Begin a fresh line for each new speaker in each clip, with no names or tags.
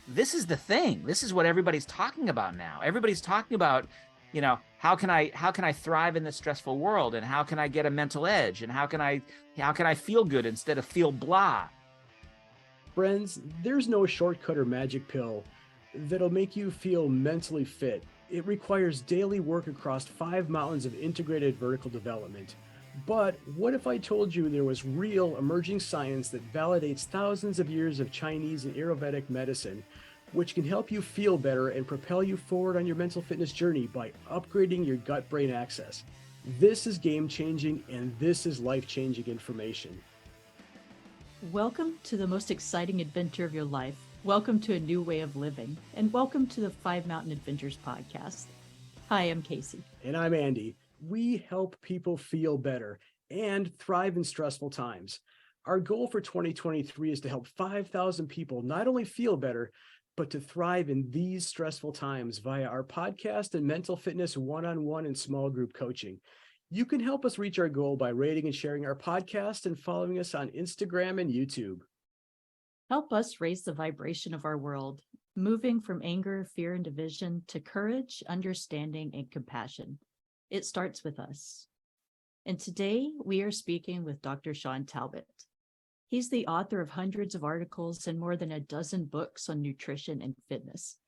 this is the thing. This is what everybody's talking about now. Everybody's talking about, how can I thrive in this stressful world, and how can I get a mental edge, and how can I feel good instead of feel blah.
Friends, there's no shortcut or magic pill that'll make you feel mentally fit. It requires daily work across 5 mountains of integrated vertical development. But what if I told you there was real emerging science that validates thousands of years of Chinese and Ayurvedic medicine, which can help you feel better and propel you forward on your mental fitness journey by upgrading your gut-brain axis? This is game-changing, and this is life-changing information.
Welcome to the most exciting adventure of your life. Welcome to a new way of living, and welcome to the 5 Mountain Adventures podcast. Hi, I'm Casey.
And I'm Andy. We help people feel better and thrive in stressful times. Our goal for 2023 is to help 5,000 people not only feel better, but to thrive in these stressful times via our podcast and mental fitness one-on-one and small group coaching. You can help us reach our goal by rating and sharing our podcast and following us on Instagram and YouTube.
Help us raise the vibration of our world, moving from anger, fear, and division to courage, understanding, and compassion. It starts with us. And today we are speaking with Dr. Shawn Talbott. He's the author of hundreds of articles and more than a dozen books on nutrition and fitness.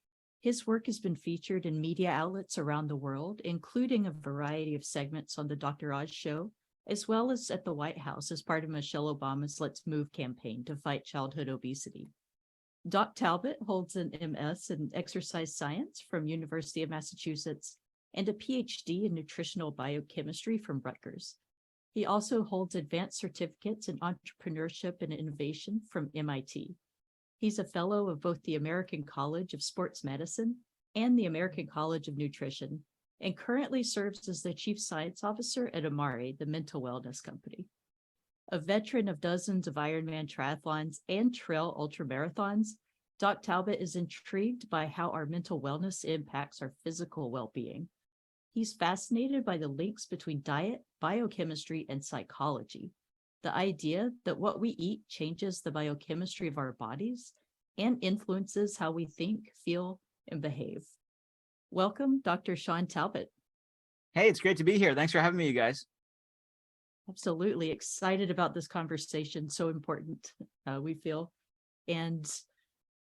His work has been featured in media outlets around the world, including a variety of segments on the Dr. Oz show, as well as at the White House as part of Michelle Obama's Let's Move campaign to fight childhood obesity. Doc Talbott holds an MS in exercise science from University of Massachusetts and a PhD in nutritional biochemistry from Rutgers. He also holds advanced certificates in entrepreneurship and innovation from MIT. He's a fellow of both the American College of Sports Medicine and the American College of Nutrition, and currently serves as the Chief Science Officer at Amare, the mental wellness company. A veteran of dozens of Ironman triathlons and trail ultramarathons, Doc Talbott is intrigued by how our mental wellness impacts our physical well-being. He's fascinated by the links between diet, biochemistry, and psychology. The idea that what we eat changes the biochemistry of our bodies and influences how we think, feel, and behave. Welcome, Dr. Shawn Talbott.
Hey, it's great to be here. Thanks for having me, you guys.
Absolutely excited about this conversation. So important, we feel. And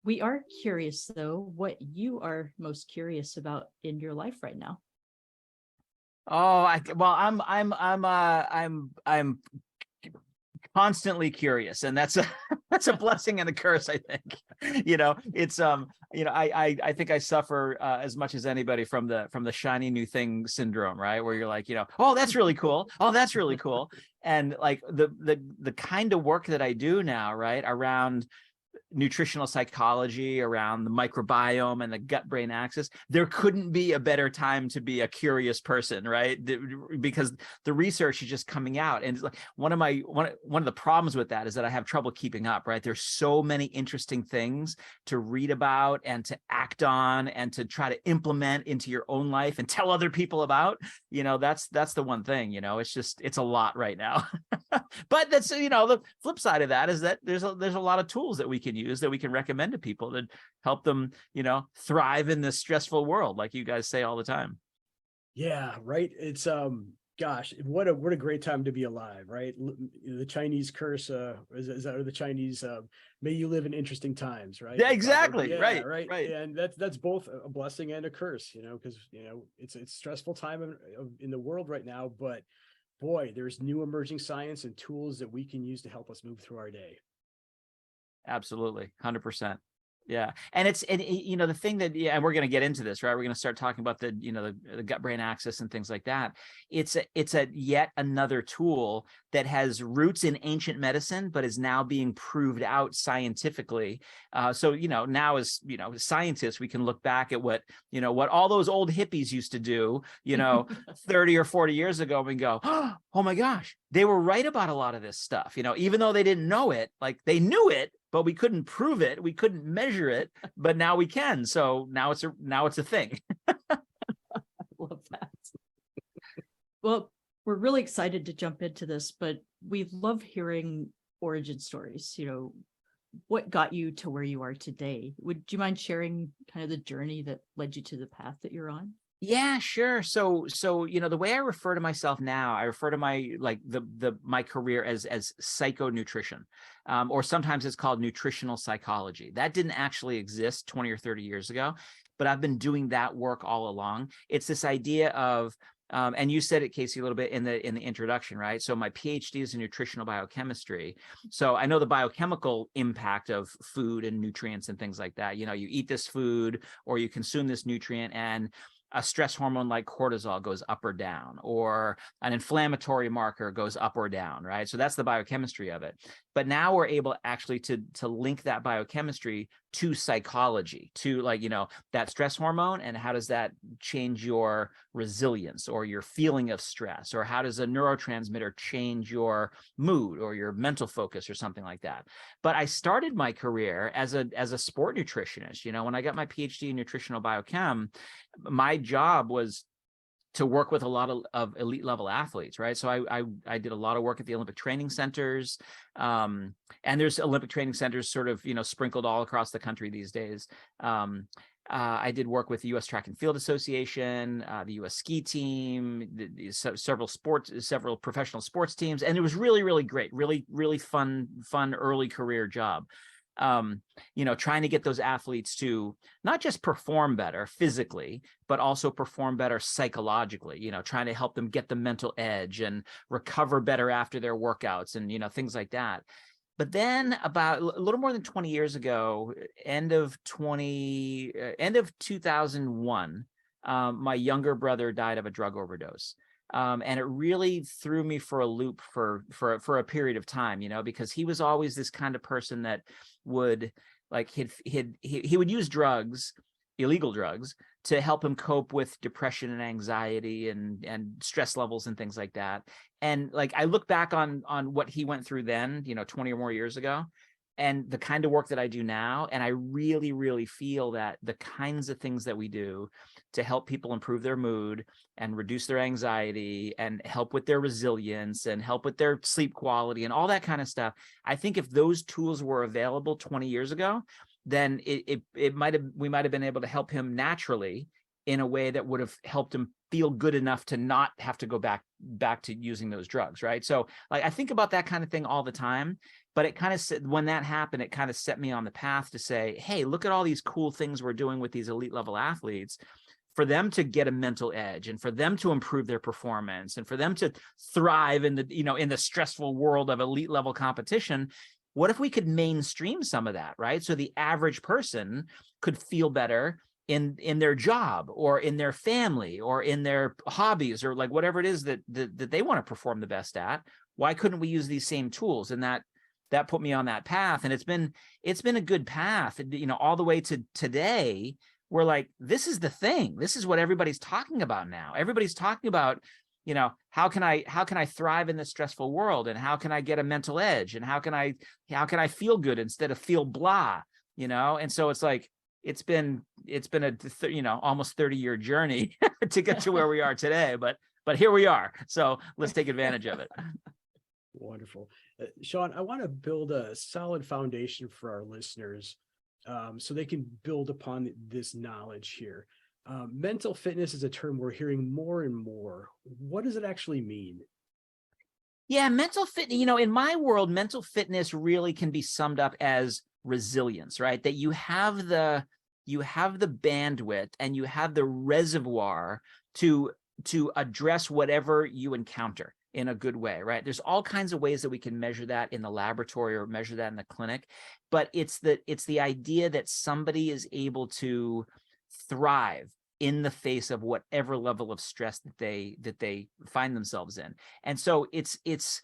we are curious, though, what you are most curious about in your life right now.
Oh, I'm constantly curious, and that's a blessing and a curse, I think. It's I think I suffer as much as anybody from the shiny new thing syndrome, right? Where you're like, oh, that's really cool. Oh, that's really cool. And like the kind of work that I do now, right, around nutritional psychology, around the microbiome and the gut-brain axis, there couldn't be a better time to be a curious person, right? Because the research is just coming out, and like one of the problems with that is that I have trouble keeping up, right? There's so many interesting things to read about and to act on and to try to implement into your own life and tell other people about. That's the one thing. It's a lot right now. But that's the flip side of that is that there's a lot of tools that we can use, that we can recommend to people to help them, thrive in this stressful world, like you guys say all the time.
Yeah, right. It's gosh, what a great time to be alive, right? The Chinese curse, is that, or the Chinese may you live in interesting times, right?
Yeah, exactly.
Yeah,
right.
And that's both a blessing and a curse, because it's a stressful time in the world right now, but boy, there's new emerging science and tools that we can use to help us move through our day.
Absolutely. 100%. Yeah. And the thing that, and we're going to get into this, right? We're going to start talking about the gut brain axis and things like that. It's a yet another tool that has roots in ancient medicine, but is now being proved out scientifically. So now as, scientists, we can look back at what all those old hippies used to do, 30 or 40 years ago, and go, oh my gosh, they were right about a lot of this stuff, even though they didn't know it, like they knew it, but we couldn't prove it. We couldn't measure it, but now we can. So now it's a thing.
Love that. Well, we're really excited to jump into this, but we love hearing origin stories. what got you to where you are today? Would you mind sharing kind of the journey that led you to the path that you're on?
Yeah, sure. So, the way I refer to myself now, I refer to my career as psychonutrition, or sometimes it's called nutritional psychology. That didn't actually exist 20 or 30 years ago, but I've been doing that work all along. It's this idea of, and you said it, Casey, a little bit in the introduction, right? So my PhD is in nutritional biochemistry. So I know the biochemical impact of food and nutrients and things like that. You eat this food or you consume this nutrient, and a stress hormone like cortisol goes up or down, or an inflammatory marker goes up or down, right? So that's the biochemistry of it. But now we're able actually to link that biochemistry to psychology, to that stress hormone, and how does that change your resilience or your feeling of stress, or how does a neurotransmitter change your mood or your mental focus or something like that. But I started my career as a sport nutritionist. When I got my PhD in nutritional biochem, my job was to work with a lot of elite level athletes, right? So I did a lot of work at the Olympic training centers, and there's Olympic training centers sort of sprinkled all across the country these days. I did work with the U.S. Track and Field Association, the U.S. ski team, several professional sports teams, and it was really, really great, really, really fun early career job. Trying to get those athletes to not just perform better physically, but also perform better psychologically, trying to help them get the mental edge and recover better after their workouts and, things like that. But then about a little more than 20 years ago, end of 2001, my younger brother died of a drug overdose. And it really threw me for a loop for a period of time, because he was always this kind of person that would he would use drugs, illegal drugs, to help him cope with depression and anxiety and stress levels and things like that. And I look back on what he went through then, 20 or more years ago, and the kind of work that I do now. And I really, really feel that the kinds of things that we do to help people improve their mood and reduce their anxiety and help with their resilience and help with their sleep quality and all that kind of stuff. I think if those tools were available 20 years ago, then we might have been able to help him naturally in a way that would have helped him feel good enough to not have to go back to using those drugs, right? So I think about that kind of thing all the time. But it kind of, when that happened, it kind of set me on the path to say, hey, look at all these cool things we're doing with these elite level athletes, for them to get a mental edge and for them to improve their performance and for them to thrive in the stressful world of elite level competition. What if we could mainstream some of that, right? So the average person could feel better in their job or in their family or in their hobbies or whatever it is that they want to perform the best at. Why couldn't we use these same tools? And that put me on that path. And it's been a good path, all the way to today. We're this is the thing. This is what everybody's talking about now. Everybody's talking about, how can I thrive in this stressful world, and how can I get a mental edge, and how can I feel good instead of feel blah, And so it's been a almost 30-year journey to get to where we are today, but here we are. So let's take advantage of it.
Wonderful. Shawn, I want to build a solid foundation for our listeners, so they can build upon this knowledge here. Mental fitness is a term we're hearing more and more. What does it actually mean?
Yeah, mental fitness, in my world, mental fitness really can be summed up as resilience, right? That you have the bandwidth and you have the reservoir to address whatever you encounter in a good way, right? There's all kinds of ways that we can measure that in the laboratory or measure that in the clinic, but it's the idea that somebody is able to thrive in the face of whatever level of stress that they find themselves in. And so it's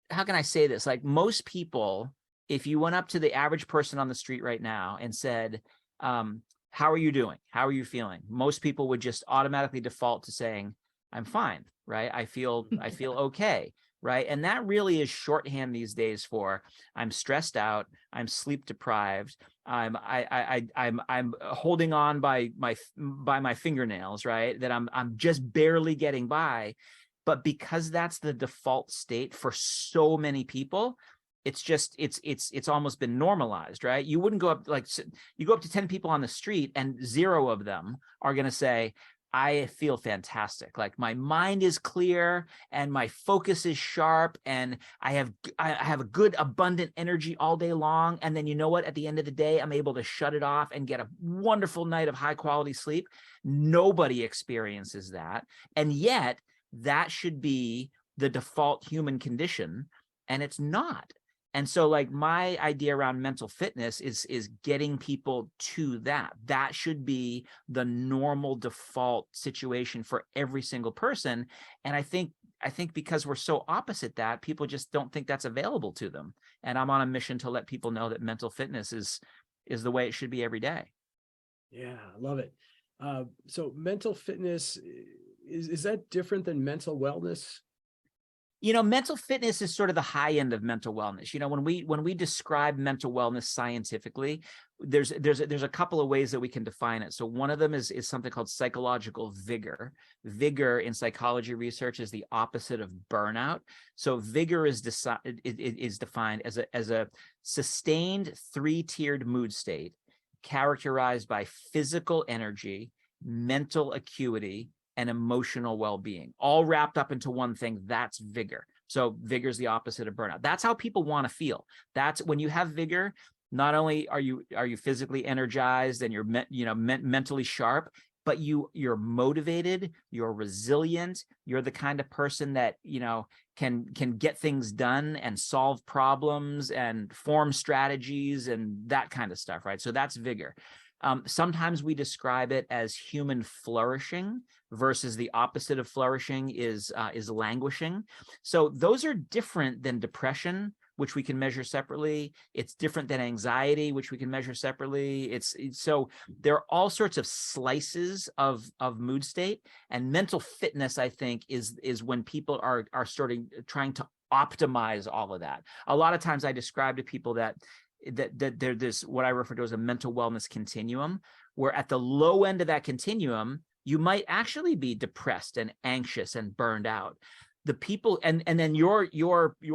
how can I say this? Most people, if you went up to the average person on the street right now and said, how are you doing? How are you feeling? Most people would just automatically default to saying, I'm fine, right? I feel okay, right? And that really is shorthand these days for I'm stressed out, I'm sleep deprived, I'm holding on by my fingernails, right? That I'm just barely getting by. But because that's the default state for so many people, it's almost been normalized, right? You wouldn't go up, like, you go up to 10 people on the street and 0 of them are going to say, I feel fantastic. Like, my mind is clear and my focus is sharp and I have a good abundant energy all day long. And then, you know what, at the end of the day, I'm able to shut it off and get a wonderful night of high quality sleep. Nobody experiences that. And yet that should be the default human condition, and it's not. And so, like, my idea around mental fitness is getting people to that. That should be the normal default situation for every single person. And I think because we're so opposite that, people just don't think that's available to them. And I'm on a mission to let people know that mental fitness is the way it should be every day.
Yeah, I love it. So mental fitness, is that different than mental wellness?
You know, mental fitness is sort of the high end of mental wellness. You know, when we describe mental wellness scientifically, there's a couple of ways that we can define it. So one of them is something called psychological vigor. Vigor in psychology research is the opposite of burnout. So vigor is defined as a sustained 3-tiered mood state characterized by physical energy, mental acuity, and emotional well-being, all wrapped up into one thing. That's vigor. So vigor is the opposite of burnout. That's how people want to feel. That's when you have vigor, not only are you physically energized and you're mentally sharp, but you're motivated, you're resilient, you're the kind of person that, you know, can get things done and solve problems and form strategies and that kind of stuff, right? So that's vigor. Sometimes we describe it as human flourishing versus the opposite of flourishing is languishing. So those are different than depression, which we can measure separately. It's different than anxiety, which we can measure separately. So there are all sorts of slices of mood state, and mental fitness, I think, is when people are trying to optimize all of that. A lot of times I describe to people that there's this, what I refer to as a mental wellness continuum, where at the low end of that continuum, you might actually be depressed and anxious and burned out. The people, and then your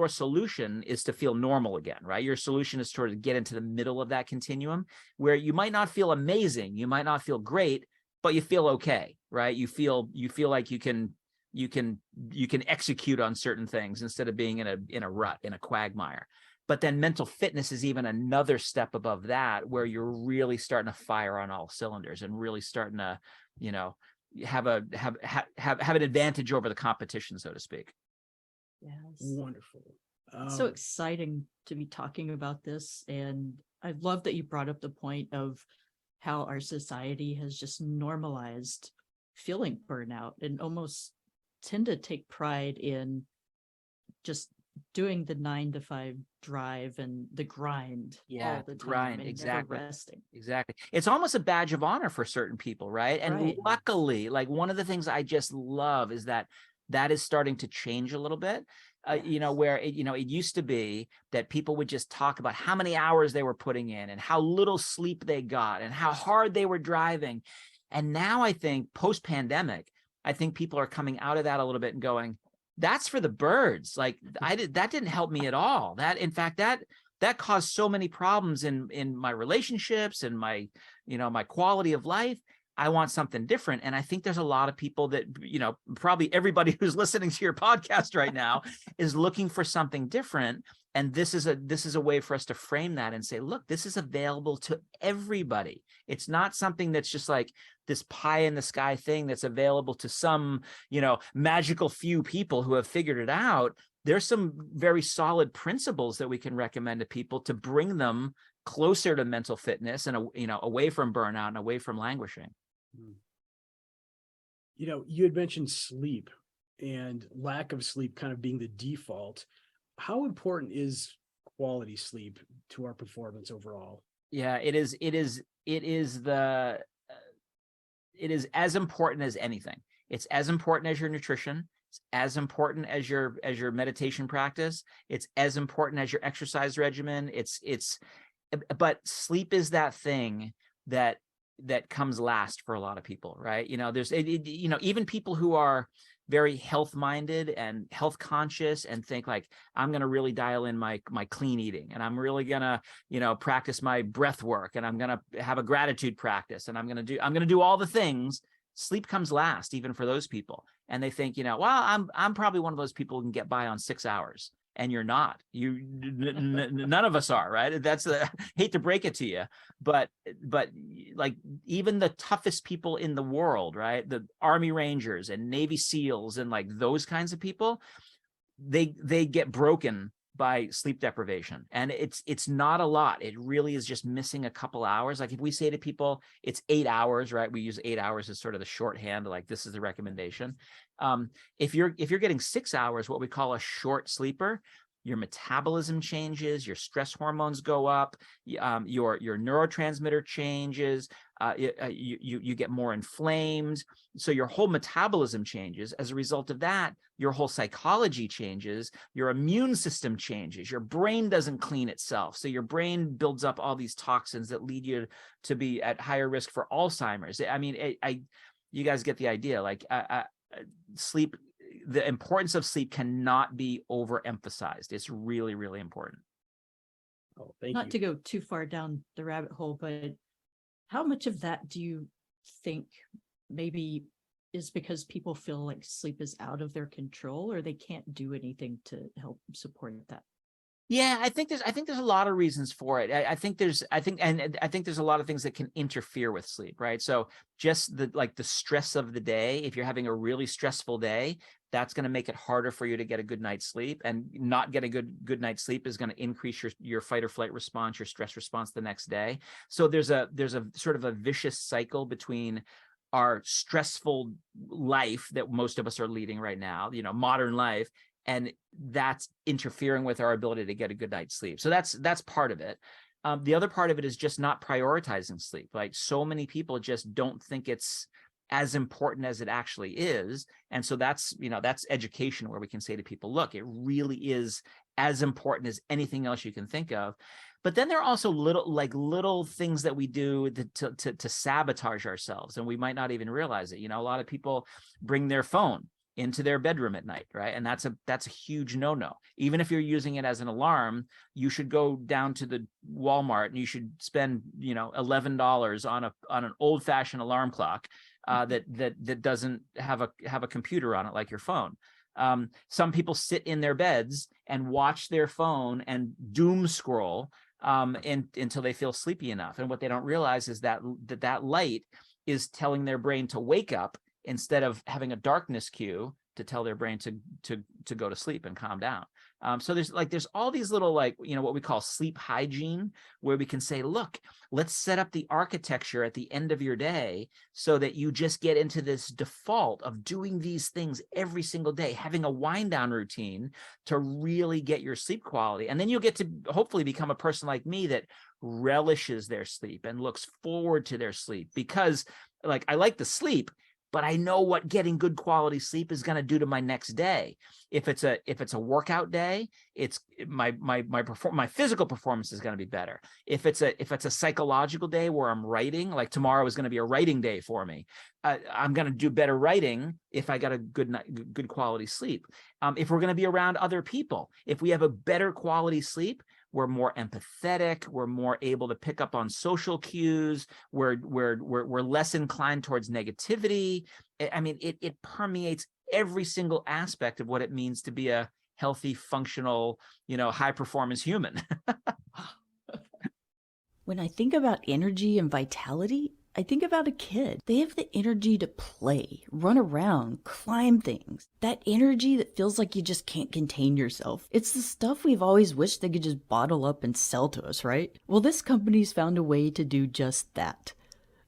solution is to feel normal again, right? Your solution is to sort of get into the middle of that continuum, where you might not feel amazing, you might not feel great, but you feel okay, right? You feel like you can execute on certain things instead of being in a rut, in a quagmire. But then mental fitness is even another step above that, where you're really starting to fire on all cylinders and really starting to, you know, have an advantage over the competition, so to speak.
Yes.
Wonderful.
So exciting to be talking about this. And I love that you brought up the point of how our society has just normalized feeling burnout and almost tend to take pride in just doing the 9 to 5 drive and the grind all the time,
grind,
and
exactly.
never resting.
Exactly. It's almost a badge of honor for certain people, right? And
Right.
luckily, like, one of the things I just love is that is starting to change a little bit. You know, where it used to be that people would just talk about how many hours they were putting in and how little sleep they got and how hard they were driving. And now I think post-pandemic, I think people are coming out of that a little bit and going, that's for the birds. Like, that didn't help me at all. That, in fact, that caused so many problems in my relationships and my quality of life. I want something different. And I think there's a lot of people that, you know, probably everybody who's listening to your podcast right now is looking for something different. And this is a way for us to frame that and say, look, this is available to everybody. It's not something that's just like this pie in the sky thing that's available to some, you know, magical few people who have figured it out. There's some very solid principles that we can recommend to people to bring them closer to mental fitness and, you know, away from burnout and away from languishing.
You know, you had mentioned sleep and lack of sleep kind of being the default. How important is quality sleep to our performance overall?
Yeah, it is as important as anything. It's as important as your nutrition. It's as important as your meditation practice. It's as important as your exercise regimen. But sleep is that thing that comes last for a lot of people, right? You know, there's you know, even people who are very health minded and health conscious and think like, I'm going to really dial in my clean eating, and I'm really going to, practice my breath work, and I'm going to have a gratitude practice, and I'm going to do all the things. Sleep comes last, even for those people. And they think, well, I'm probably one of those people who can get by on 6 hours. And you're not. None of us are, right? That's hate to break it to you, but like even the toughest people in the world, right? The Army Rangers and Navy SEALs and like those kinds of people, they get broken by sleep deprivation, and it's not a lot. It really is just missing a couple hours. Like if we say to people it's 8 hours, right? We use 8 hours as sort of the shorthand, like this is the recommendation. If you're getting 6 hours, what we call a short sleeper, your metabolism changes, your stress hormones go up, your neurotransmitter changes, you get more inflamed. So your whole metabolism changes. As a result of that, your whole psychology changes, your immune system changes, your brain doesn't clean itself. So your brain builds up all these toxins that lead you to be at higher risk for Alzheimer's. I mean, you guys get the idea. Like sleep, the importance of sleep cannot be overemphasized. It's really, really important.
Oh, thank
Not
you.
to go too far down the rabbit hole, but how much of that do you think maybe is because people feel like sleep is out of their control, or they can't do anything to help support that?
Yeah, I think there's a lot of reasons for it. I think there's a lot of things that can interfere with sleep, right? So just the stress of the day, if you're having a really stressful day, that's going to make it harder for you to get a good night's sleep, and not getting a good night's sleep is going to increase your fight or flight response, your stress response the next day. So there's a sort of a vicious cycle between our stressful life that most of us are leading right now, modern life, and that's interfering with our ability to get a good night's sleep. So that's part of it. The other part of it is just not prioritizing sleep. Like so many people just don't think it's as important as it actually is. And so that's education, where we can say to people, look, it really is as important as anything else you can think of. But then there are also little things that we do to sabotage ourselves, and we might not even realize it. A lot of people bring their phone into their bedroom at night, right? And that's a huge no-no. Even if you're using it as an alarm, you should go down to the Walmart and you should spend, $11 on an old-fashioned alarm clock that doesn't have a computer on it like your phone. Some people sit in their beds and watch their phone and doom scroll until they feel sleepy enough. And what they don't realize is that light is telling their brain to wake up, instead of having a darkness cue to tell their brain to go to sleep and calm down. So there's all these little, what we call sleep hygiene, where we can say, look, let's set up the architecture at the end of your day so that you just get into this default of doing these things every single day, having a wind down routine to really get your sleep quality. And then you'll get to hopefully become a person like me that relishes their sleep and looks forward to their sleep, because I like the sleep, but I know what getting good quality sleep is going to do to my next day. If it's a workout day, it's my physical performance is going to be better. If it's a psychological day where I'm writing, like tomorrow is going to be a writing day for me, I'm going to do better writing if I got a good quality sleep. If we're going to be around other people, if we have a better quality sleep, we're more empathetic. We're more able to pick up on social cues. We're less inclined towards negativity. I mean, it permeates every single aspect of what it means to be a healthy, functional, high performance human.
When I think about energy and vitality, I think about a kid. They have the energy to play, run around, climb things. That energy that feels like you just can't contain yourself. It's the stuff we've always wished they could just bottle up and sell to us, right? Well, this company's found a way to do just that.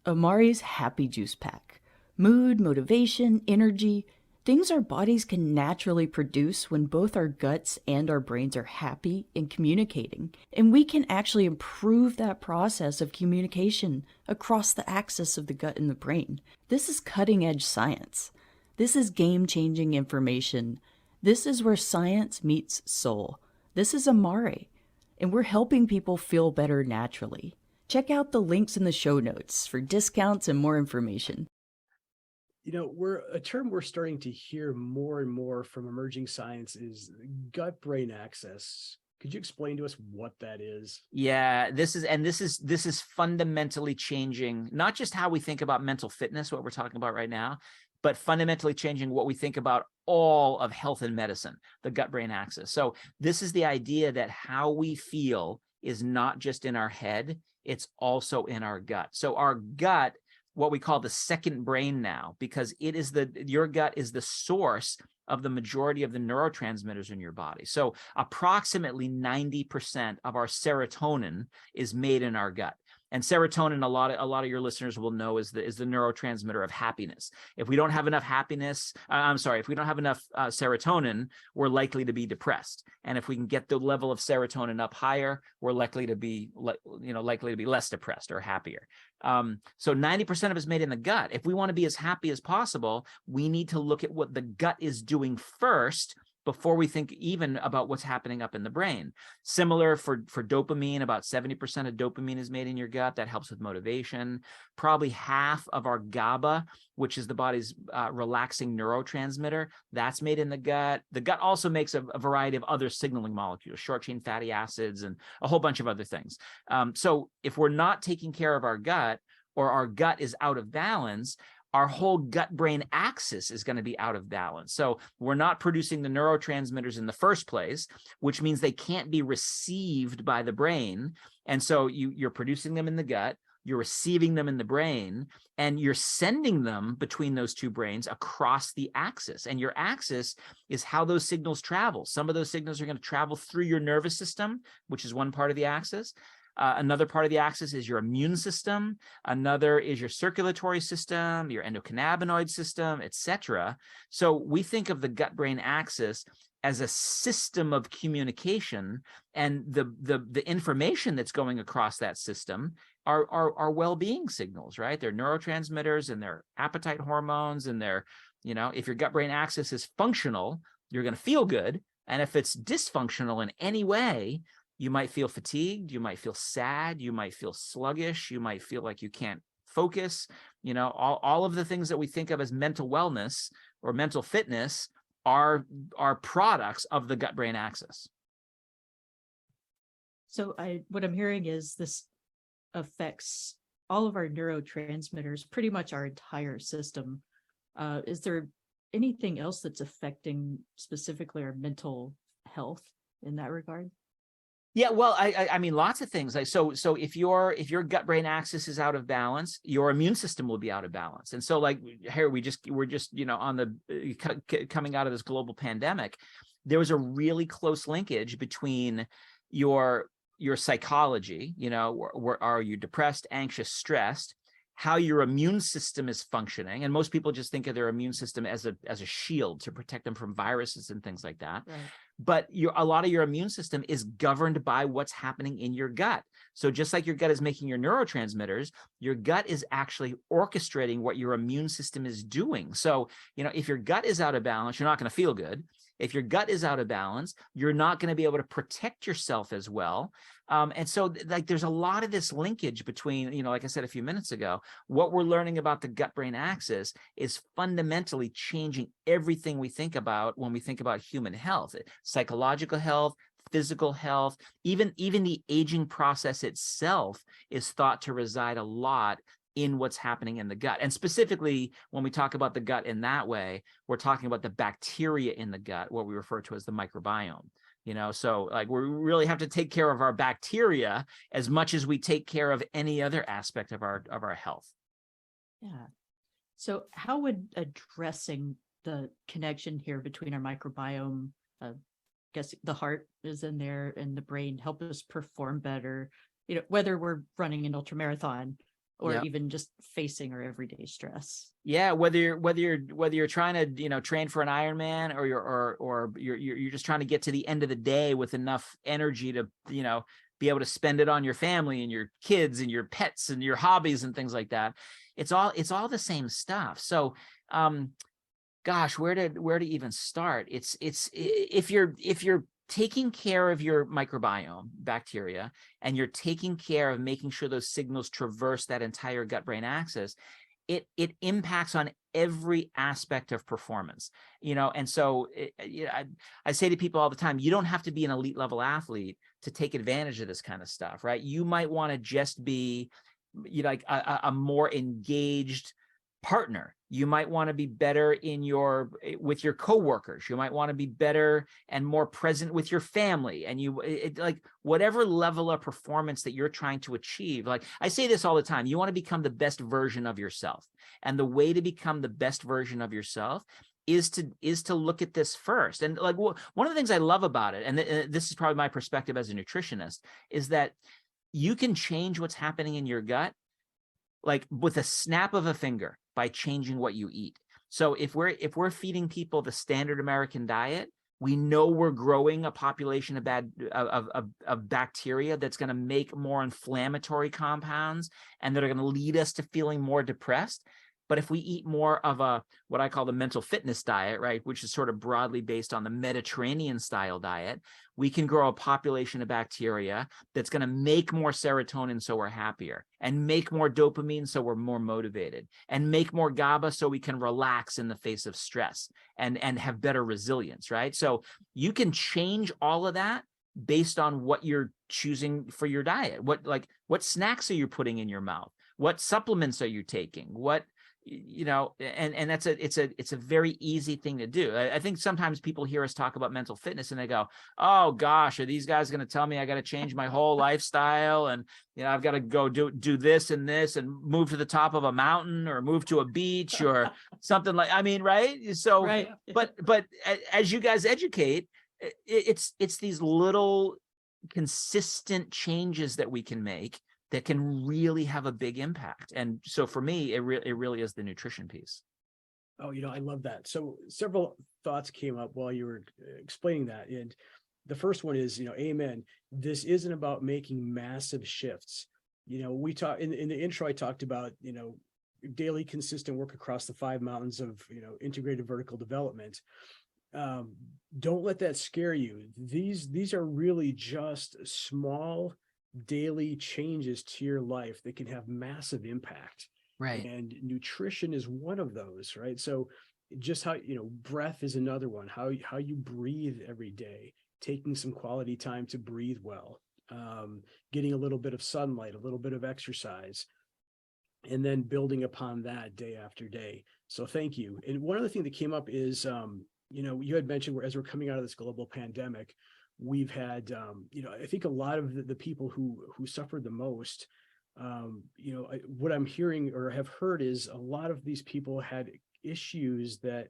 Amari's Happy Juice Pack. Mood, motivation, energy, things our bodies can naturally produce when both our guts and our brains are happy and communicating. And we can actually improve that process of communication across the axis of the gut and the brain. This is cutting-edge science. This is game-changing information. This is where science meets soul. This is Amari, and we're helping people feel better naturally. Check out the links in the show notes for discounts and more information.
A term we're starting to hear more and more from emerging science is gut-brain axis. Could you explain to us what that is?
Yeah, this is fundamentally changing not just how we think about mental fitness, what we're talking about right now, but fundamentally changing what we think about all of health and medicine, the gut-brain axis. So this is the idea that how we feel is not just in our head, it's also in our gut. So our gut, what we call the second brain now, because your gut is the source of the majority of the neurotransmitters in your body. So approximately 90% of our serotonin is made in our gut. And serotonin, a lot of your listeners will know, is the neurotransmitter of happiness. If we don't have enough if we don't have enough serotonin, we're likely to be depressed. And if we can get the level of serotonin up higher, we're likely to be less depressed or happier. So 90% of it is made in the gut. If we want to be as happy as possible, we need to look at what the gut is doing first before we think even about what's happening up in the brain. Similar for dopamine, about 70% of dopamine is made in your gut. That helps with motivation. Probably half of our GABA, which is the body's relaxing neurotransmitter, that's made in the gut. The gut also makes a variety of other signaling molecules, short-chain fatty acids, and a whole bunch of other things. So if we're not taking care of our gut, or our gut is out of balance, our whole gut-brain axis is going to be out of balance. So we're not producing the neurotransmitters in the first place, which means they can't be received by the brain. And so you're producing them in the gut, you're receiving them in the brain, and you're sending them between those two brains across the axis. And your axis is how those signals travel. Some of those signals are going to travel through your nervous system, which is one part of the axis. Another part of the axis is your immune system. Another is your circulatory system, your endocannabinoid system, etc. So we think of the gut-brain axis as a system of communication, and the information that's going across that system are well-being signals, right? They're neurotransmitters and they're appetite hormones, and they're, if your gut-brain axis is functional, you're going to feel good. And if it's dysfunctional in any way, you might feel fatigued, you might feel sad, you might feel sluggish, you might feel like you can't focus. All of the things that we think of as mental wellness or mental fitness are products of the gut-brain axis.
So what I'm hearing is this affects all of our neurotransmitters, pretty much our entire system. Is there anything else that's affecting specifically our mental health in that regard?
Yeah, well, I mean, lots of things. So if your gut-brain axis is out of balance, your immune system will be out of balance. And so, like, here we're just on the coming out of this global pandemic, there was a really close linkage between your psychology. Are you depressed, anxious, stressed? How your immune system is functioning, and most people just think of their immune system as a shield to protect them from viruses and things like that.
Right.
But a lot of your immune system is governed by what's happening in your gut. So just like your gut is making your neurotransmitters, your gut is actually orchestrating what your immune system is doing. So, if your gut is out of balance, you're not going to feel good. If your gut is out of balance, you're not going to be able to protect yourself as well. And so, like, there's a lot of this linkage between, like I said a few minutes ago, what we're learning about the gut-brain axis is fundamentally changing everything we think about when we think about human health, psychological health, physical health, even the aging process itself is thought to reside a lot in what's happening in the gut. And specifically, when we talk about the gut in that way, we're talking about the bacteria in the gut, what we refer to as the microbiome. So, like, we really have to take care of our bacteria as much as we take care of any other aspect of our health.
Yeah. So how would addressing the connection here between our microbiome, I guess the heart is in there, and the brain help us perform better, whether we're running an ultramarathon or even just facing our everyday stress?
Yeah, whether you're trying to train for an Ironman, or you're just trying to get to the end of the day with enough energy to be able to spend it on your family and your kids and your pets and your hobbies and things like that. It's all the same stuff. So, gosh, where to even start? It's if you're taking care of your microbiome, bacteria, and you're taking care of making sure those signals traverse that entire gut-brain axis, it impacts on every aspect of performance, and so I say to people all the time, you don't have to be an elite level athlete to take advantage of this kind of stuff, right? You might want to just be like a more engaged partner. You might want to be better with your coworkers. You might want to be better and more present with your family. And like whatever level of performance that you're trying to achieve. Like I say this all the time, you want to become the best version of yourself. And the way to become the best version of yourself is to look at this first. And like one of the things I love about it, and this is probably my perspective as a nutritionist, is that you can change what's happening in your gut like with a snap of a finger by changing what you eat. So if we're feeding people the standard American diet, we know we're growing a population of bacteria that's going to make more inflammatory compounds and that are going to lead us to feeling more depressed. But if we eat more of what I call the mental fitness diet, right, which is sort of broadly based on the Mediterranean style diet, we can grow a population of bacteria that's going to make more serotonin so we're happier, and make more dopamine so we're more motivated, and make more GABA so we can relax in the face of stress and have better resilience, right? So you can change all of that based on what you're choosing for your diet. What snacks are you putting in your mouth? What supplements are you taking? And it's a very easy thing to do. I think sometimes people hear us talk about mental fitness and they go, oh gosh, are these guys going to tell me I got to change my whole lifestyle? And, I've got to go do this and this and move to the top of a mountain or move to a beach or something right? So,
Right.
but as you guys educate, it's these little consistent changes that we can make that can really have a big impact. And so for me, it really is the nutrition piece.
Oh, I love that. So several thoughts came up while you were explaining that. And the first one is, amen. This isn't about making massive shifts. We talk in the intro, I talked about, daily consistent work across the 5 mountains of, integrated vertical development. Don't let that scare you. These are really just small daily changes to your life that can have massive impact.
Right.
And nutrition is one of those, right? So just how, breath is another one, how you breathe every day, taking some quality time to breathe well, getting a little bit of sunlight, a little bit of exercise, and then building upon that day after day. So thank you. And one other thing that came up is, you had mentioned as we're coming out of this global pandemic, we've had, I think a lot of the people who suffered the most, what I'm hearing or have heard is a lot of these people had issues that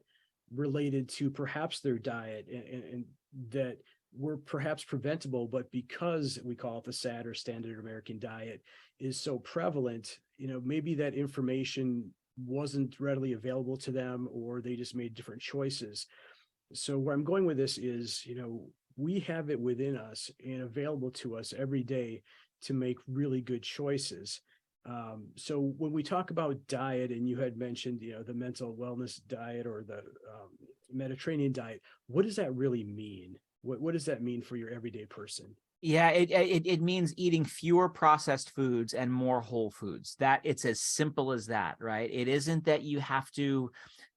related to perhaps their diet and that were perhaps preventable, but because we call it the SAD or standard American diet is so prevalent, maybe that information wasn't readily available to them, or they just made different choices. So where I'm going with this is, we have it within us and available to us every day to make really good choices. So when we talk about diet, and you had mentioned, the mental wellness diet or the Mediterranean diet, what does that really mean? What does that mean for your everyday person?
Yeah, it means eating fewer processed foods and more whole foods. That it's as simple as that, right? It isn't that you have to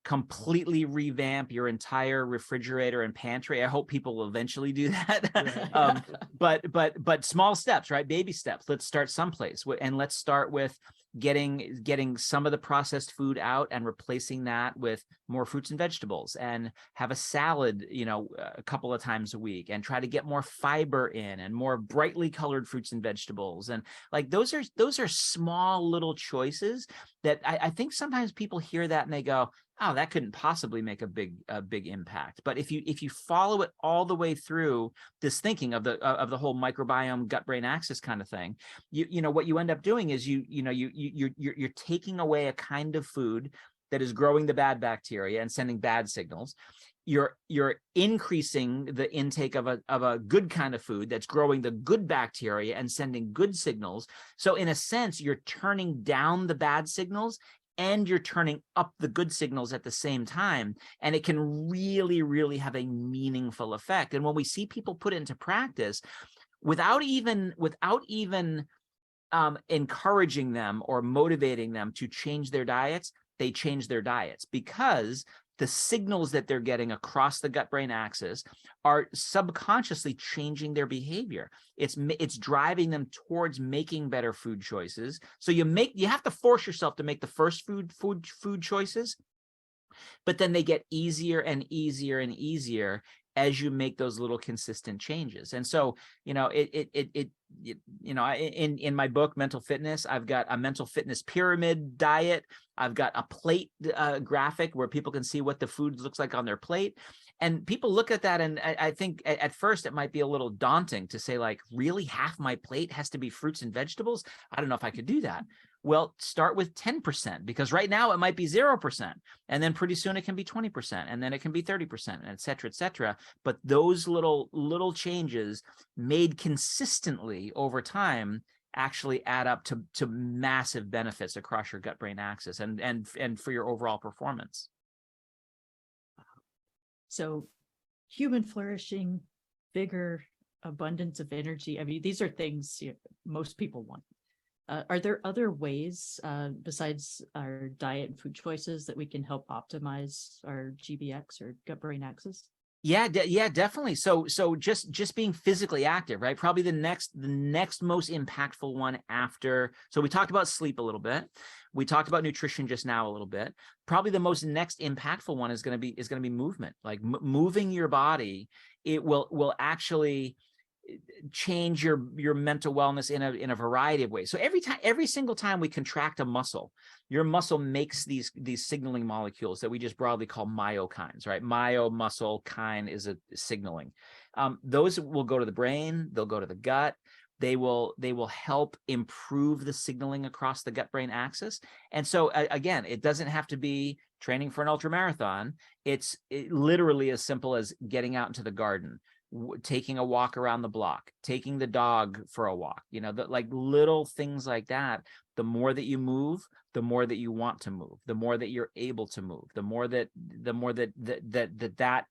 completely revamp your entire refrigerator and pantry. I hope people will eventually do that.
Right.
But small steps, right? Baby steps. Let's start someplace, and let's start with getting some of the processed food out and replacing that with more fruits and vegetables, and have a salad, a couple of times a week, and try to get more fiber in and more brightly colored fruits and vegetables. And like those are small little choices that I think sometimes people hear that and they go, oh, that couldn't possibly make a big impact. But if you follow it all the way through this thinking of the whole microbiome gut brain axis kind of thing, what you end up doing is you're taking away a kind of food that is growing the bad bacteria and sending bad signals. You're increasing the intake of a good kind of food that's growing the good bacteria and sending good signals. So in a sense, you're turning down the bad signals and you're turning up the good signals at the same time. And it can really, really have a meaningful effect. And when we see people put it into practice, without even encouraging them or motivating them to change their diets, they change their diets, because the signals that they're getting across the gut-brain axis are subconsciously changing their behavior. It's driving them towards making better food choices. So you have to force yourself to make the first food choices, but then they get easier and easier and easier as you make those little consistent changes. And so, in my book, Mental Fitness, I've got a mental fitness pyramid diet. I've got a plate graphic where people can see what the food looks like on their plate. And people look at that, and I think at first it might be a little daunting to say, like, really, half my plate has to be fruits and vegetables? I don't know if I could do that. Well, start with 10%, because right now it might be 0%. And then pretty soon it can be 20%, and then it can be 30%, and et cetera, et cetera. But those little changes made consistently over time actually add up to massive benefits across your gut-brain axis and for your overall performance.
So human flourishing, vigor, abundance of energy. I mean, these are things most people want. Are there other ways besides our diet and food choices that we can help optimize our GBX or gut-brain axis?
Yeah, definitely. So just being physically active, right? Probably the next most impactful one after. So we talked about sleep a little bit. We talked about nutrition just now a little bit. Probably the most next impactful one is going to be movement. Like moving your body, it will actually change your mental wellness in a variety of ways. So every single time we contract a muscle, your muscle makes these signaling molecules that we just broadly call myokines, right? Myo, muscle, kine is a signaling. Those will go to the brain, they'll go to the gut. They will help improve the signaling across the gut-brain axis. And so again, it doesn't have to be training for an ultramarathon. It's literally as simple as getting out into the garden, taking a walk around the block, taking the dog for a walk, like little things like that. The more that you move, the more that you want to move, the more that you're able to move, the more that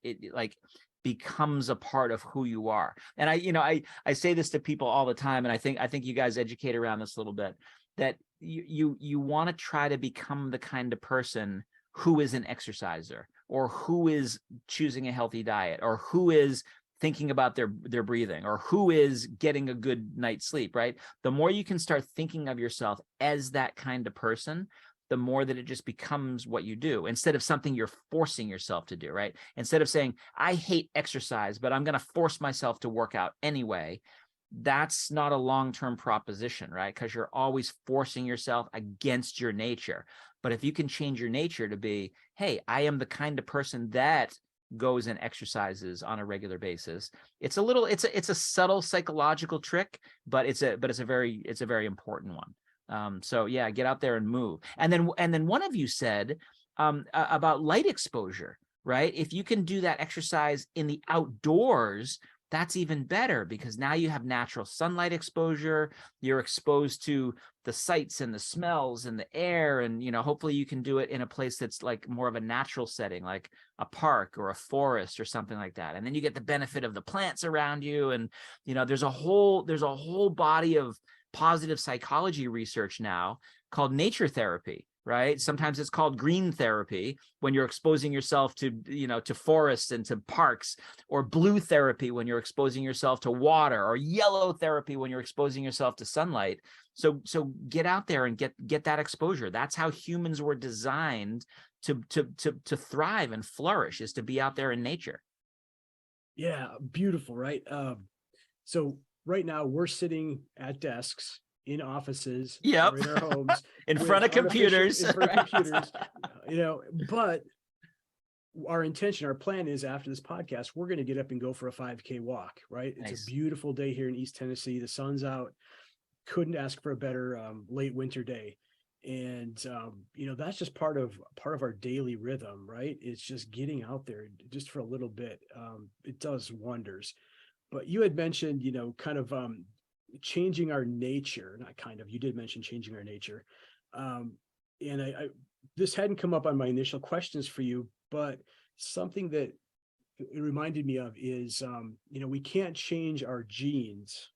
it like becomes a part of who you are. And I say this to people all the time, and I think you guys educate around this a little bit, that you want to try to become the kind of person who is an exerciser, or who is choosing a healthy diet, or who is thinking about their breathing, or who is getting a good night's sleep, right? The more you can start thinking of yourself as that kind of person, the more that it just becomes what you do, instead of something you're forcing yourself to do, right? Instead of saying, I hate exercise, but I'm going to force myself to work out anyway. That's not a long-term proposition, right? Because you're always forcing yourself against your nature. But if you can change your nature to be, hey, I am the kind of person that goes and exercises on a regular basis. It's a subtle psychological trick, but it's a very important one. So yeah, get out there and move. And then one of you said about light exposure, right? If you can do that exercise in the outdoors, that's even better, because now you have natural sunlight exposure. You're exposed to the sights and the smells and the air, and hopefully you can do it in a place that's like more of a natural setting, like a park or a forest or something like that. And then you get the benefit of the plants around you, and there's a whole body of positive psychology research now called nature therapy, right? Sometimes it's called green therapy when you're exposing yourself to, to forests and to parks, or blue therapy when you're exposing yourself to water, or yellow therapy when you're exposing yourself to sunlight. So get out there and get that exposure. That's how humans were designed to thrive and flourish, is to be out there in nature.
Yeah, beautiful, right? So right now we're sitting at desks in offices,
Yep.
or in our homes,
in front of computers.
But our intention, our plan is, after this podcast, we're going to get up and go for a 5K walk, right? It's
Nice.
a beautiful day here in East Tennessee. The sun's out. Couldn't ask for a better late winter day. And that's just part of our daily rhythm, right? It's just getting out there just for a little bit. It does wonders. But you had mentioned, kind of changing our nature, you did mention changing our nature. And I this hadn't come up on my initial questions for you, but something that it reminded me of is, we can't change our genes,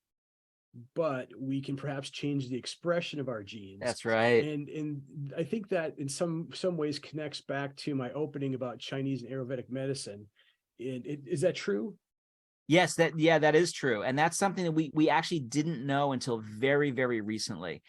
but we can perhaps change the expression of our genes.
That's right.
And I think that in some ways connects back to my opening about Chinese and Ayurvedic medicine. Is that true?
Yes, that is true. And that's something that we actually didn't know until very, very recently.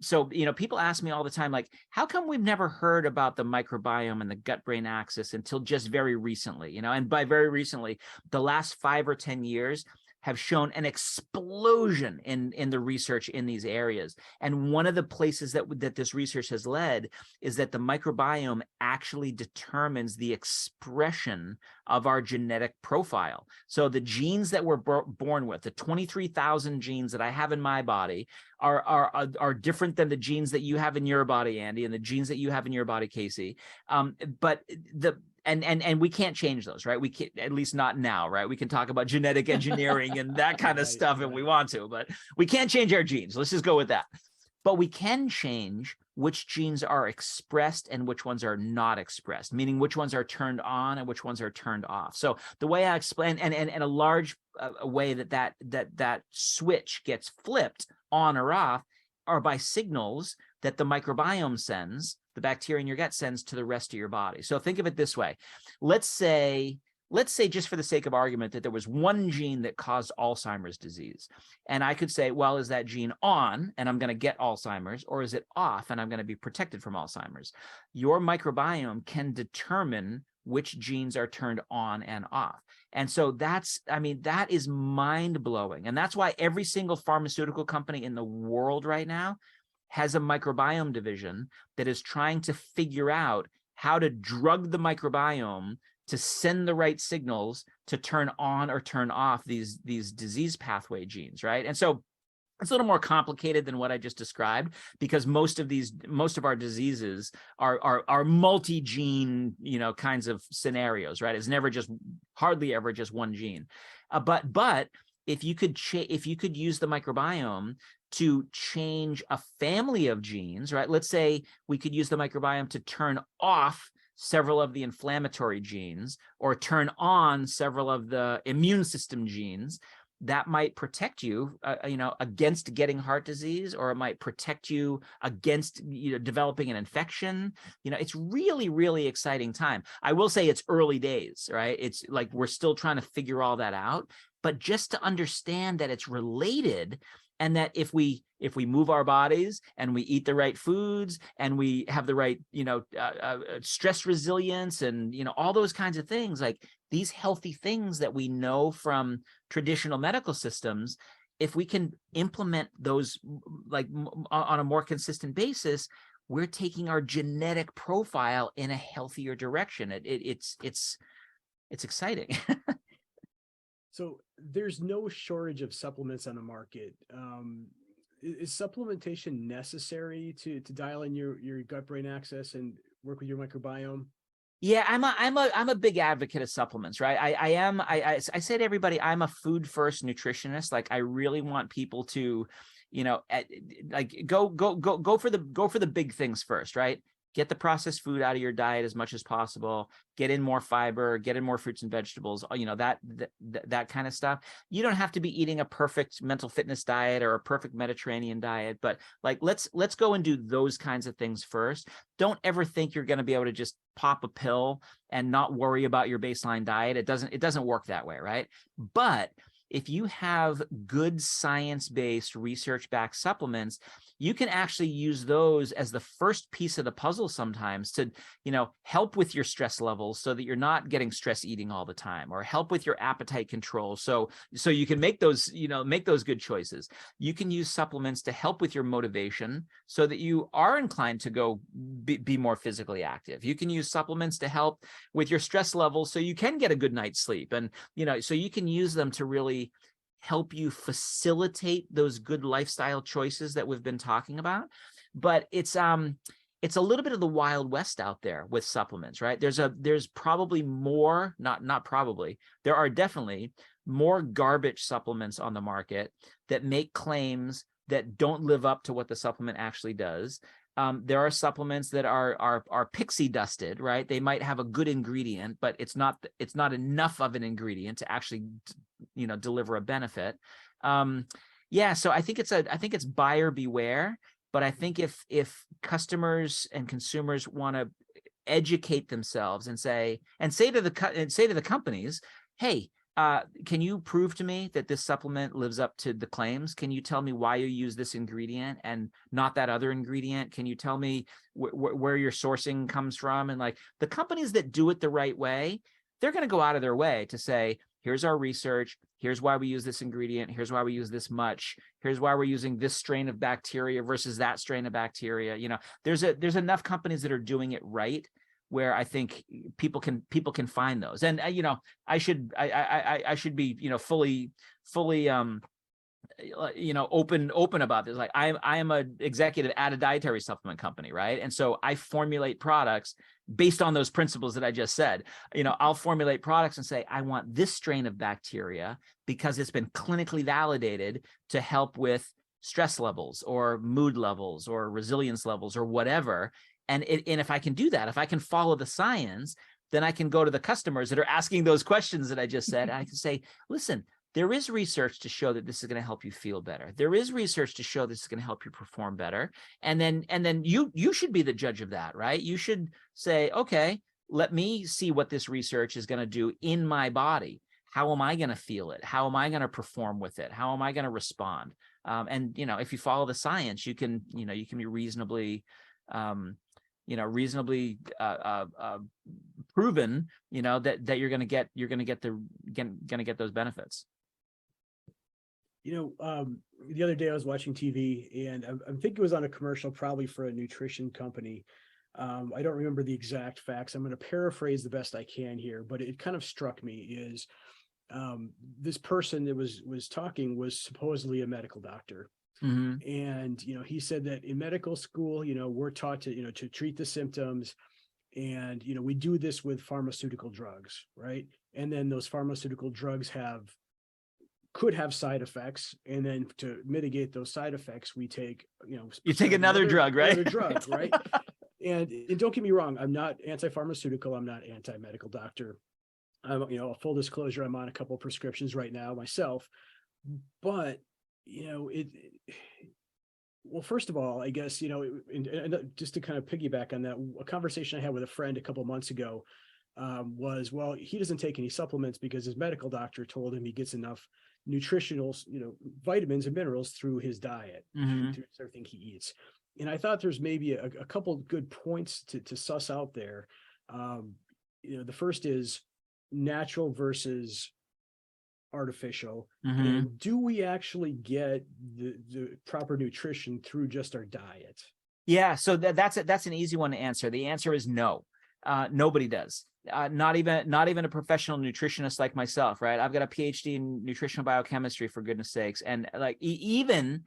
So, people ask me all the time, like, how come we've never heard about the microbiome and the gut-brain axis until just very recently, and by very recently, the last 5 or 10 years have shown an explosion in the research in these areas. And one of the places that this research has led is that the microbiome actually determines the expression of our genetic profile. So the genes that we're born with, the 23,000 genes that I have in my body, are different than the genes that you have in your body, Andy, and the genes that you have in your body, Casey. But we can't change those, right? We can't, at least not now, right? We can talk about genetic engineering and that kind of stuff if we want to, but we can't change our genes. Let's just go with that. But we can change which genes are expressed and which ones are not expressed, meaning which ones are turned on and which ones are turned off. So the way I explain, and a large way that switch gets flipped on or off are by signals that the microbiome sends, the bacteria in your gut sends to the rest of your body. So think of it this way. Let's say just for the sake of argument that there was one gene that caused Alzheimer's disease. And I could say, well, is that gene on and I'm going to get Alzheimer's, or is it off and I'm going to be protected from Alzheimer's? Your microbiome can determine which genes are turned on and off. And so that is mind blowing. And that's why every single pharmaceutical company in the world right now has a microbiome division that is trying to figure out how to drug the microbiome to send the right signals to turn on or turn off these disease pathway genes, right? And so it's a little more complicated than what I just described, because most of our diseases are multi-gene, kinds of scenarios, right? It's hardly ever just one gene. But if you could use the microbiome to change a family of genes, right? Let's say we could use the microbiome to turn off several of the inflammatory genes or turn on several of the immune system genes. That might protect you, against getting heart disease, or it might protect you against, developing an infection. It's really, really exciting time. I will say it's early days, right? It's like we're still trying to figure all that out, but just to understand that it's related, and that if we move our bodies and we eat the right foods and we have the right, stress resilience and, all those kinds of things, like these healthy things that we know from traditional medical systems, if we can implement those like on a more consistent basis, we're taking our genetic profile in a healthier direction. It's exciting.
So there's no shortage of supplements on the market. Is supplementation necessary to dial in your gut-brain axis and work with your microbiome?
Yeah, I'm a big advocate of supplements, right? I say to everybody, I'm a food first nutritionist. Like I really want people to, like go for the big things first, right? Get the processed food out of your diet as much as possible. Get in more fiber, get in more fruits and vegetables, that kind of stuff. You don't have to be eating a perfect mental fitness diet or a perfect Mediterranean diet, but like, let's go and do those kinds of things first. Don't ever think you're going to be able to just pop a pill and not worry about your baseline diet. It doesn't work that way, right? But if you have good science-based research-backed supplements, you can actually use those as the first piece of the puzzle sometimes to, help with your stress levels so that you're not getting stress eating all the time, or help with your appetite control. So you can make those good choices. You can use supplements to help with your motivation so that you are inclined to go be more physically active. You can use supplements to help with your stress levels so you can get a good night's sleep. And, so you can use them to really help you facilitate those good lifestyle choices that we've been talking about. But it's a little bit of the Wild West out there with supplements, right? There's probably more, not probably, there are definitely more garbage supplements on the market that make claims that don't live up to what the supplement actually does. There are supplements that are pixie dusted, right? They might have a good ingredient, but it's not enough of an ingredient to actually, deliver a benefit. Yeah, so I think it's buyer beware, but I think if customers and consumers want to educate themselves and say to the companies, hey, can you prove to me that this supplement lives up to the claims? Can you tell me why you use this ingredient and not that other ingredient? Can you tell me where your sourcing comes from? And like the companies that do it the right way, they're going to go out of their way to say, here's our research. Here's why we use this ingredient. Here's why we use this much. Here's why we're using this strain of bacteria versus that strain of bacteria. You know, there's enough companies that are doing it right where I think people can find those. And you know, I should be, you know, fully you know, open about this. Like I am a executive at a dietary supplement company, right? And so I formulate products based on those principles that I just said. You know, I'll formulate products and say, I want this strain of bacteria because it's been clinically validated to help with stress levels or mood levels or resilience levels or whatever. And if I can do that, if I can follow the science, then I can go to the customers that are asking those questions that I just said. And I can say, listen, there is research to show that this is going to help you feel better. There is research to show this is going to help you perform better. And then you should be the judge of that, right? You should say, okay, let me see what this research is going to do in my body. How am I going to feel it? How am I going to perform with it? How am I going to respond? And you know, if you follow the science, you can be reasonably reasonably proven, you know, that you're going to get those benefits.
You know, the other day I was watching TV and I think it was on a commercial, probably for a nutrition company. I don't remember the exact facts. I'm going to paraphrase the best I can here, but it kind of struck me is this person that was talking was supposedly a medical doctor.
Mm-hmm.
And, you know, he said that in medical school, you know, we're taught to, you know, to treat the symptoms. And, you know, we do this with pharmaceutical drugs, right? And then those pharmaceutical drugs could have side effects. And then to mitigate those side effects, we take, you know,
you take another drug, right?
Another drug, right? And don't get me wrong, I'm not anti-pharmaceutical. I'm not anti-medical doctor. You know, full disclosure, I'm on a couple of prescriptions right now myself, but you know, well, first of all, I guess, you know, and just to kind of piggyback on that, a conversation I had with a friend a couple of months ago was, well, he doesn't take any supplements because his medical doctor told him he gets enough nutritional, you know, vitamins and minerals through his diet,
Mm-hmm.
through everything he eats. And I thought there's maybe a couple good points to suss out there. You know, the first is natural versus artificial.
Mm-hmm.
And do we actually get the proper nutrition through just our diet?
Yeah, so that's an easy one to answer. The answer is no. Nobody does. Not even a professional nutritionist like myself, right? I've got a PhD in nutritional biochemistry, for goodness sakes. And like even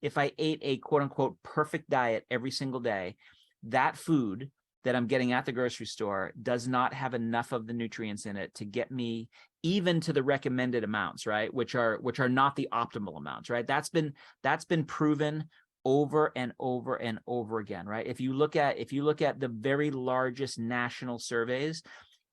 if I ate a quote unquote perfect diet every single day, that food that I'm getting at the grocery store does not have enough of the nutrients in it to get me even to the recommended amounts, right? Which are not the optimal amounts, right? That's been proven over and over and over again, right? If you look at the very largest national surveys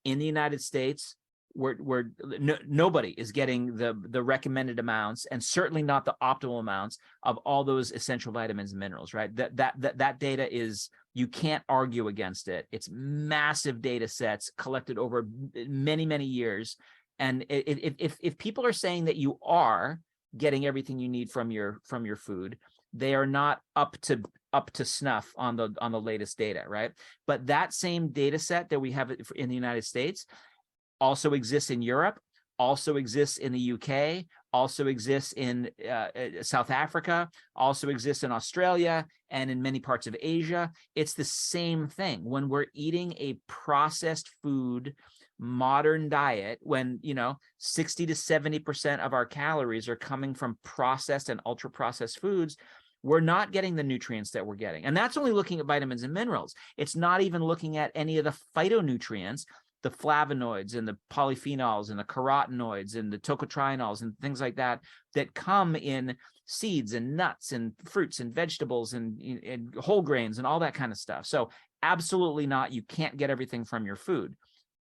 in the United States, nobody is getting the recommended amounts, and certainly not the optimal amounts of all those essential vitamins and minerals, right? That data is, you can't argue against it. It's massive data sets collected over many, many years. And if people are saying that you are getting everything you need from your food, they are not up to snuff on the latest data, right? But that same data set that we have in the United States also exists in Europe, also exists in the UK, also exists in South Africa, also exists in Australia, and in many parts of Asia. It's the same thing. When we're eating a processed food modern diet, when 60 to 70% of our calories are coming from processed and ultra processed foods, we're not getting the nutrients that we're getting. And that's only looking at vitamins and minerals. It's not even looking at any of the phytonutrients, the flavonoids and the polyphenols and the carotenoids and the tocotrienols and things like that come in seeds and nuts and fruits and vegetables and whole grains and all that kind of stuff. So absolutely not. You can't get everything from your food.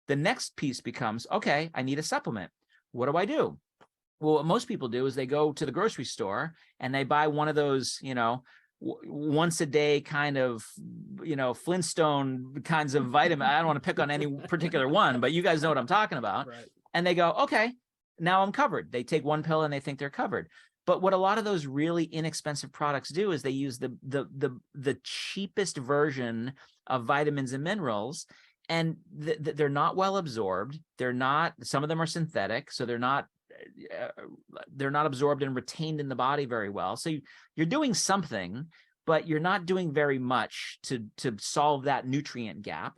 The next piece becomes, okay, I need a supplement. What do? Well, what most people do is they go to the grocery store and they buy one of those, once a day kind of, Flintstone kinds of vitamin. I don't want to pick on any particular one, but you guys know what I'm talking about.
Right.
And they go, okay, now I'm covered. They take one pill and they think they're covered. But what a lot of those really inexpensive products do is they use the cheapest version of vitamins and minerals, and they're not well absorbed. Some of them are synthetic, so they're not absorbed and retained in the body very well. So you're doing something, but you're not doing very much to solve that nutrient gap.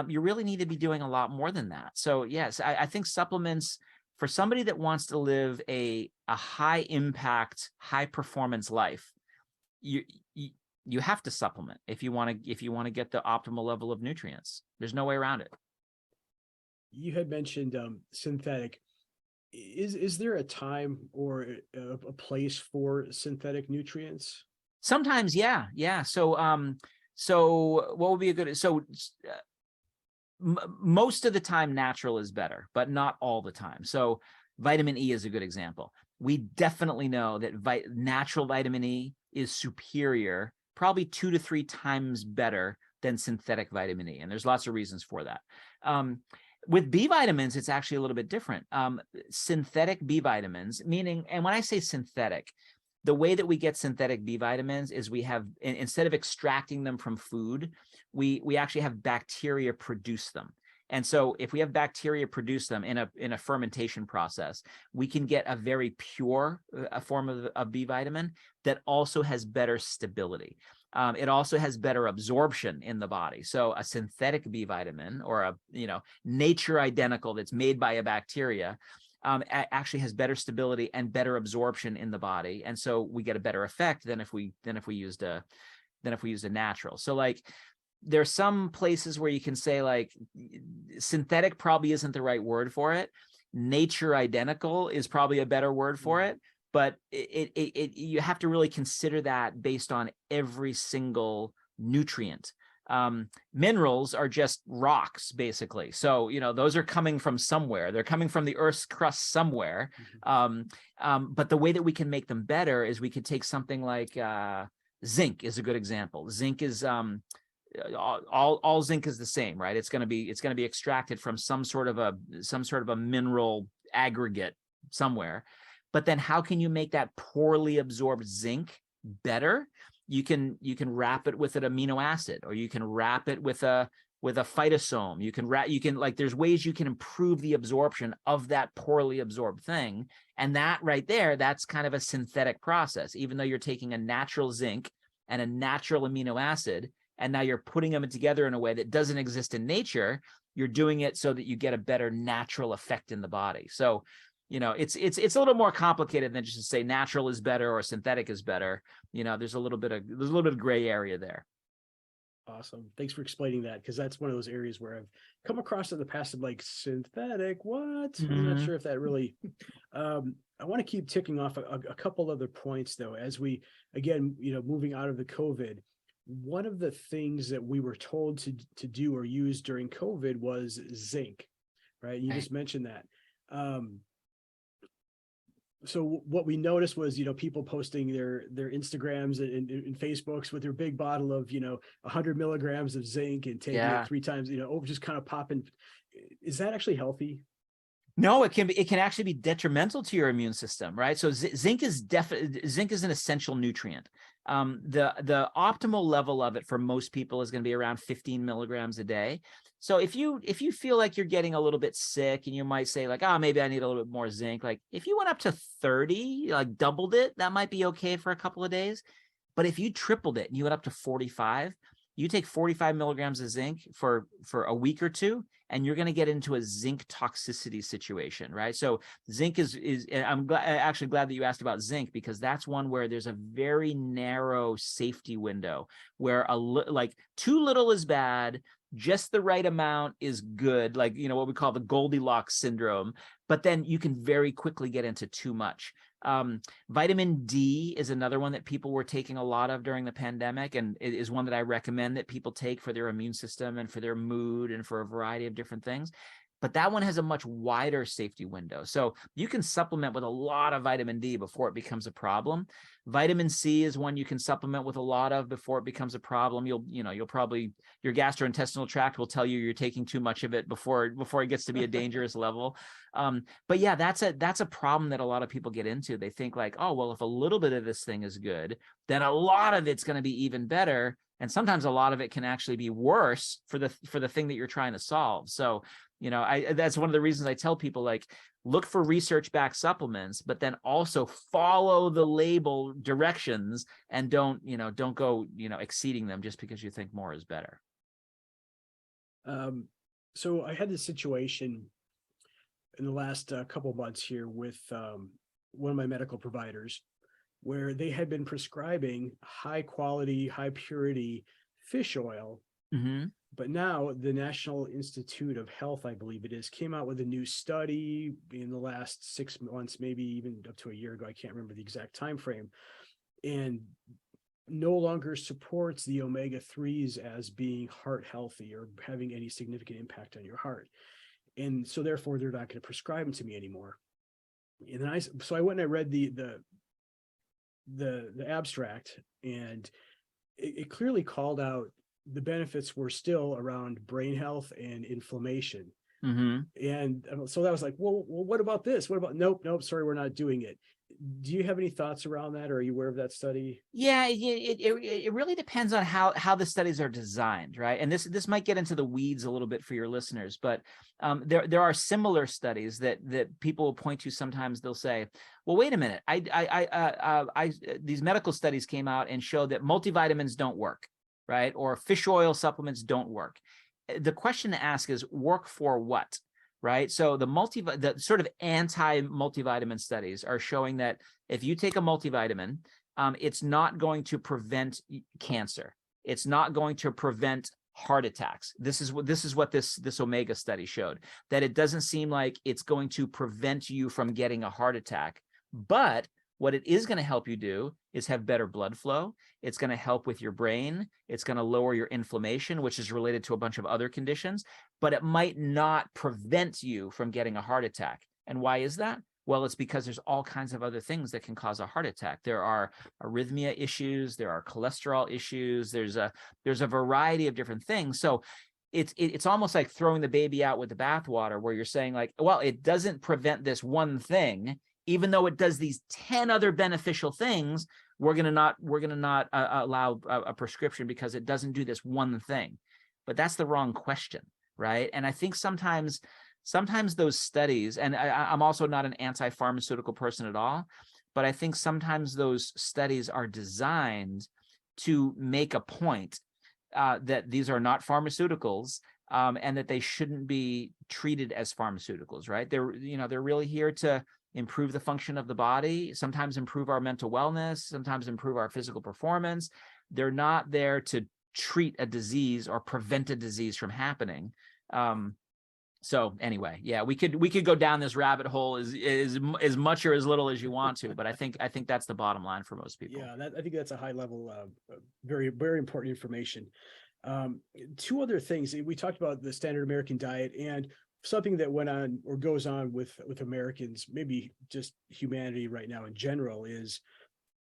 You really need to be doing a lot more than that. So yes, I think supplements, for somebody that wants to live a high impact, high performance life, you have to supplement if you want to get the optimal level of nutrients. There's no way around it.
You had mentioned synthetic. Is there a time or a place for synthetic nutrients?
Sometimes, yeah. So what would be a good? Most of the time, natural is better, but not all the time. So vitamin E is a good example. We definitely know that natural vitamin E is superior, probably 2 to 3 times better than synthetic vitamin E. And there's lots of reasons for that. With B vitamins, it's actually a little bit different. Synthetic B vitamins, meaning, and when I say synthetic, the way that we get synthetic B vitamins is we have, instead of extracting them from food, we actually have bacteria produce them. And so if we have bacteria produce them in a fermentation process, we can get a very pure form of B vitamin that also has better stability. It also has better absorption in the body. So a synthetic B vitamin, or a nature identical that's made by a bacteria, actually has better stability and better absorption in the body, and so we get a better effect than if we used a natural. So like, there's some places where you can say like synthetic probably isn't the right word for it. Nature identical is probably a better word for it, but you have to really consider that based on every single nutrient. Minerals are just rocks, basically. So, those are coming from somewhere. They're coming from the Earth's crust somewhere. But the way that we can make them better is we could take something like zinc is a good example. Zinc is all zinc is the same, right? It's going to be extracted from some sort of a mineral aggregate somewhere. But then how can you make that poorly absorbed zinc better? You can wrap it with an amino acid, or you can wrap it with a phytosome. There's ways you can improve the absorption of that poorly absorbed thing. And that right there, that's kind of a synthetic process, even though you're taking a natural zinc and a natural amino acid, and now you're putting them together in a way that doesn't exist in nature. You're doing it so that you get a better natural effect in the body. So, it's a little more complicated than just to say natural is better or synthetic is better. There's a little bit of gray area there.
Awesome. Thanks for explaining that, because that's one of those areas where I've come across in the past of like, synthetic, what?
Mm-hmm.
I'm not sure if that really, I want to keep ticking off a couple other points though, as we, again, moving out of the COVID. One of the things that we were told to do or use during COVID was zinc, right? You just mentioned that. So what we noticed was, people posting their Instagrams and Facebooks with their big bottle of, 100 milligrams of zinc and taking it 3 times, just kind of popping. Is that actually healthy?
No, it can actually be detrimental to your immune system, right? So zinc is an essential nutrient. The optimal level of it for most people is going to be around 15 milligrams a day. So if you feel like you're getting a little bit sick and you might say like, oh, maybe I need a little bit more zinc. Like if you went up to 30, like doubled it, that might be okay for a couple of days. But if you tripled it and you went up to 45, you take 45 milligrams of zinc for a week or two, and you're going to get into a zinc toxicity situation, right? So zinc is I'm actually glad that you asked about zinc, because that's one where there's a very narrow safety window where like too little is bad, just the right amount is good, like what we call the Goldilocks syndrome. But then you can very quickly get into too much. Vitamin D is another one that people were taking a lot of during the pandemic, and it is one that I recommend that people take for their immune system and for their mood and for a variety of different things. but that one has a much wider safety window. So you can supplement with a lot of vitamin D before it becomes a problem. Vitamin C is one you can supplement with a lot of before it becomes a problem. You'll probably, your gastrointestinal tract will tell you you're taking too much of it before it gets to be a dangerous level. But yeah, that's a problem that a lot of people get into. They think like, oh, well, if a little bit of this thing is good, then a lot of it's going to be even better. And sometimes a lot of it can actually be worse for the thing that you're trying to solve. So, that's one of the reasons I tell people, like, look for research-backed supplements, but then also follow the label directions and don't go, exceeding them just because you think more is better.
So I had this situation in the last couple of months here with one of my medical providers, where they had been prescribing high quality, high purity fish oil.
Mm-hmm.
But now the National Institute of Health, I believe it is, came out with a new study in the last 6 months, maybe even up to a year ago. I can't remember the exact time frame, and no longer supports the omega-3s as being heart healthy or having any significant impact on your heart. And so therefore they're not going to prescribe them to me anymore. And then I went and I read the abstract, and it clearly called out the benefits were still around brain health and inflammation.
Mm-hmm.
And so that was like, well, what about this? What about, nope, sorry, we're not doing it. Do you have any thoughts around that? Or are you aware of that study?
Yeah, it really depends on how the studies are designed, right? And this might get into the weeds a little bit for your listeners, but there are similar studies that people will point to. Sometimes they'll say, well, wait a minute, these medical studies came out and showed that multivitamins don't work, right? Or fish oil supplements don't work. The question to ask is, work for what? Right. So the sort of anti-multivitamin studies are showing that if you take a multivitamin, it's not going to prevent cancer. It's not going to prevent heart attacks. This is what this omega study showed, that it doesn't seem like it's going to prevent you from getting a heart attack. But what it is going to help you do is have better blood flow. It's going to help with your brain. It's going to lower your inflammation, which is related to a bunch of other conditions, but it might not prevent you from getting a heart attack. And why is that? Well, it's because there's all kinds of other things that can cause a heart attack. There are arrhythmia issues. There are cholesterol issues. There's a variety of different things. So it's almost like throwing the baby out with the bathwater, where you're saying like, well, it doesn't prevent this one thing, even though it does these 10 other beneficial things. We're going to not allow a prescription because it doesn't do this one thing. But that's the wrong question, right? And I think sometimes those studies, and I'm also not an anti-pharmaceutical person at all, but I think sometimes those studies are designed to make a point that these are not pharmaceuticals, and that they shouldn't be treated as pharmaceuticals, right? They're really here to improve the function of the body, sometimes improve our mental wellness, sometimes improve our physical performance. They're not there to treat a disease or prevent a disease from happening. So anyway, yeah, we could go down this rabbit hole as much or as little as you want to, but I think that's the bottom line for most people.
Yeah, I think that's a high level, very, very important information. Two other things. We talked about the standard American diet, and something that went on or goes on with Americans, maybe just humanity right now in general, is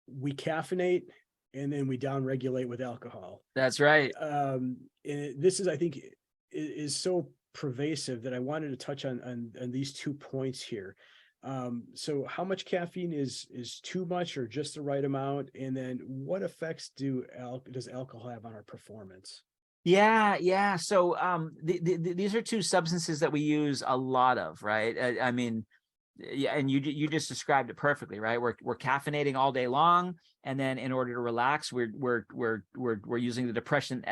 we caffeinate and then we downregulate with alcohol.
That's right.
And this is, I think, is so pervasive that I wanted to touch on these 2 points here. So how much caffeine is too much or just the right amount? And then what effects does alcohol have on our performance?
Yeah. So these are two substances that we use a lot of, right? I mean, yeah, and you just described it perfectly, right? We're caffeinating all day long, and then in order to relax, we're using the depression,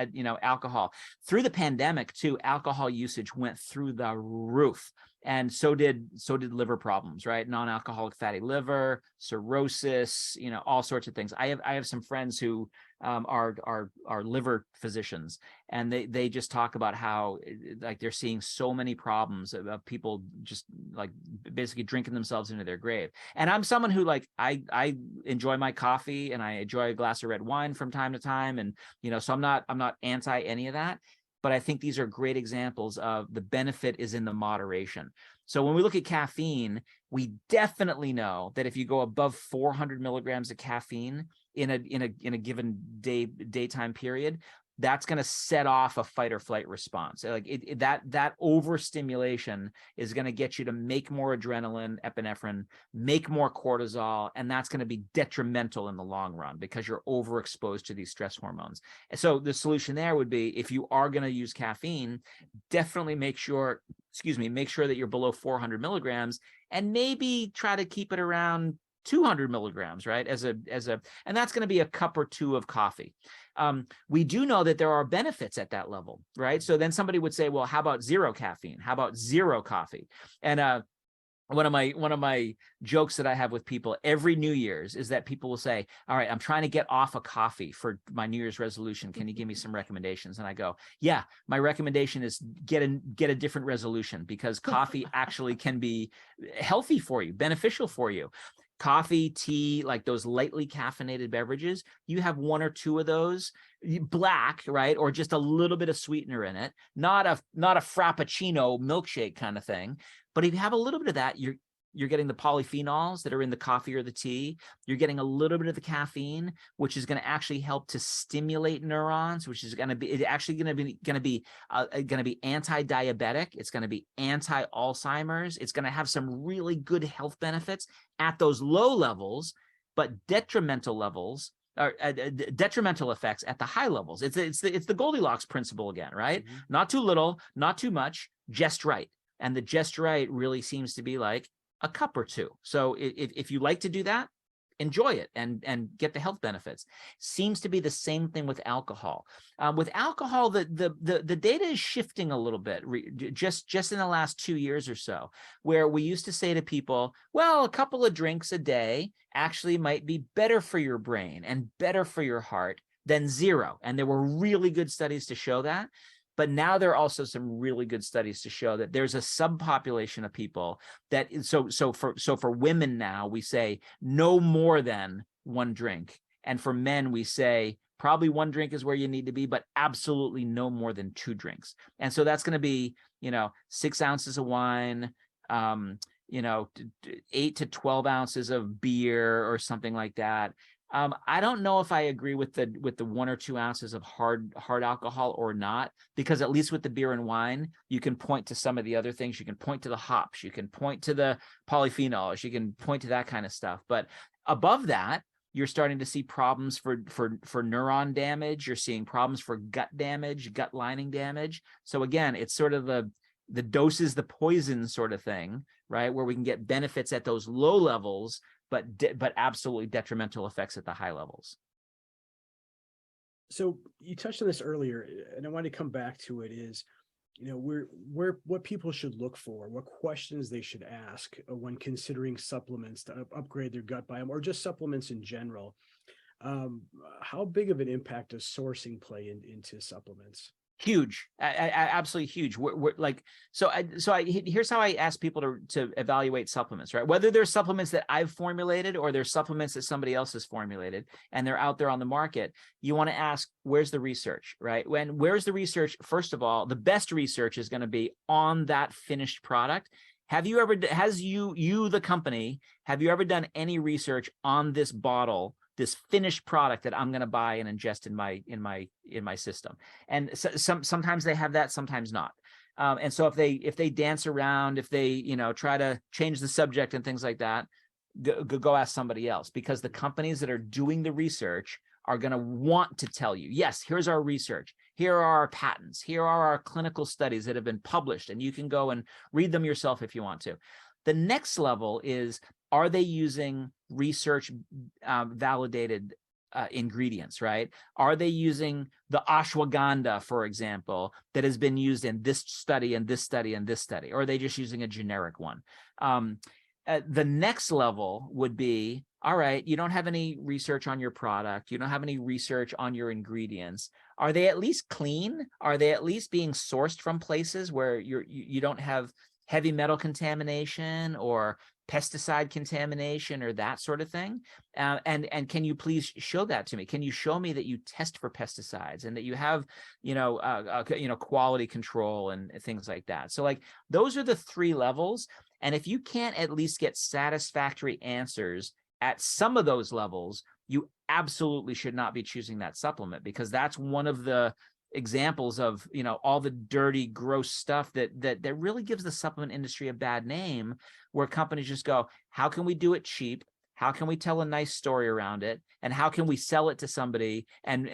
alcohol. Through the pandemic too, alcohol usage went through the roof. And so did liver problems, right? Non-alcoholic fatty liver, cirrhosis, all sorts of things. I have some friends who are liver physicians, and they just talk about how like they're seeing so many problems of people just like basically drinking themselves into their grave. And I'm someone who like I enjoy my coffee and I enjoy a glass of red wine from time to time, and so I'm not anti any of that. but I think these are great examples of the benefit is in the moderation. So when we look at caffeine, we definitely know that if you go above 400 milligrams of caffeine in a given daytime period, that's going to set off a fight or flight response. Like that overstimulation is going to get you to make more adrenaline, epinephrine, make more cortisol, and that's going to be detrimental in the long run because you're overexposed to these stress hormones. And so the solution there would be, if you are going to use caffeine, definitely make sure that you're below 400 milligrams, and maybe try to keep it around 200 milligrams, right? And that's going to be a cup or two of coffee. We do know that there are benefits at that level, right? So then somebody would say, well, how about zero caffeine? How about zero coffee? And one of my jokes that I have with people every New Year's is that people will say, all right, I'm trying to get off of coffee for my New Year's resolution. Can you give me some recommendations? And I go, yeah, my recommendation is get a different resolution, because coffee actually can be healthy for you, beneficial for you. Coffee, tea, like those lightly caffeinated beverages, you have one or two of those, black, right? Or just a little bit of sweetener in it, not a frappuccino milkshake kind of thing. But if you have a little bit of that, you're getting the polyphenols that are in the coffee or the tea. You're getting a little bit of the caffeine, which is going to actually help to stimulate neurons, which is going to be anti-diabetic. It's going to be anti-Alzheimer's. It's going to have some really good health benefits at those low levels, but detrimental levels, or detrimental effects at the high levels. It's the Goldilocks principle again, right? Mm-hmm. Not too little, not too much, just right. And the just right really seems to be like a cup or two. So if you like to do that, enjoy it and get the health benefits. Seems to be the same thing with alcohol. With alcohol, the data is shifting a little bit, just in the last 2 years or so, where we used to say to people, well, a couple of drinks a day actually might be better for your brain and better for your heart than zero. And there were really good studies to show that. But now there are also some really good studies to show that there's a subpopulation of people that so for women now we say no more than one drink, and for men we say probably one drink is where you need to be, but absolutely no more than 2 drinks. And so that's going to be 6 ounces of wine, 8 to 12 ounces of beer or something like that. I don't know if I agree with the 1 or 2 ounces of hard alcohol or not, because at least with the beer and wine, you can point to some of the other things. You can point to the hops, you can point to the polyphenols, you can point to that kind of stuff. But above that, you're starting to see problems for neuron damage. You're seeing problems for gut damage, gut lining damage. So again, it's sort of the dose is the poison sort of thing, right? Where we can get benefits at those low levels, but absolutely detrimental effects at the high levels.
So you touched on this earlier, and I want to come back to it, is, what people should look for, what questions they should ask when considering supplements to upgrade their gut biome, or just supplements in general. How big of an impact does sourcing play into supplements?
Huge, absolutely huge. Here's how I ask people to evaluate supplements, right? Whether they're supplements that I've formulated or they're supplements that somebody else has formulated and they're out there on the market, you want to ask, where's the research, right? Where's the research? First of all, the best research is going to be on that finished product. Have you ever the company, have you ever done any research on this bottle, this finished product that I'm going to buy and ingest in my system? And sometimes they have that, sometimes not. And so if they dance around, if they try to change the subject and things like that, go ask somebody else, because the companies that are doing the research are going to want to tell you, yes, here's our research, here are our patents, here are our clinical studies that have been published, and you can go and read them yourself if you want to. The next level is, are they using research validated ingredients, right? Are they using the ashwagandha, for example, that has been used in this study and this study and this study? Or are they just using a generic one? The next level would be, all right, you don't have any research on your product. You don't have any research on your ingredients. Are they at least clean? Are they at least being sourced from places where you don't have heavy metal contamination or pesticide contamination or that sort of thing? And can you please show that to me? Can you show me that you test for pesticides and that you have, quality control and things like that? So like those are the three levels. And if you can't at least get satisfactory answers at some of those levels, you absolutely should not be choosing that supplement, because that's one of the examples of, all the dirty, gross stuff that really gives the supplement industry a bad name, where companies just go, how can we do it cheap? How can we tell a nice story around it? And how can we sell it to somebody and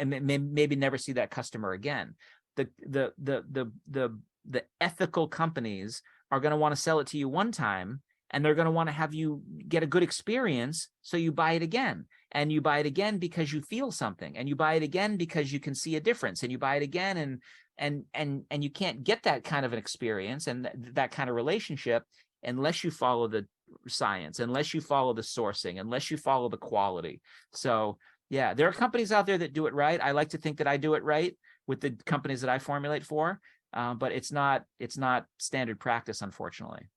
maybe never see that customer again? The ethical companies are going to want to sell it to you one time, and they're going to want to have you get a good experience, so you buy it again. And you buy it again because you feel something, and you buy it again because you can see a difference, and you buy it again, and you can't get that kind of an experience and that kind of relationship unless you follow the science, unless you follow the sourcing, unless you follow the quality. So yeah, there are companies out there that do it right. I like to think that I do it right with the companies that I formulate for, but it's not standard practice, unfortunately.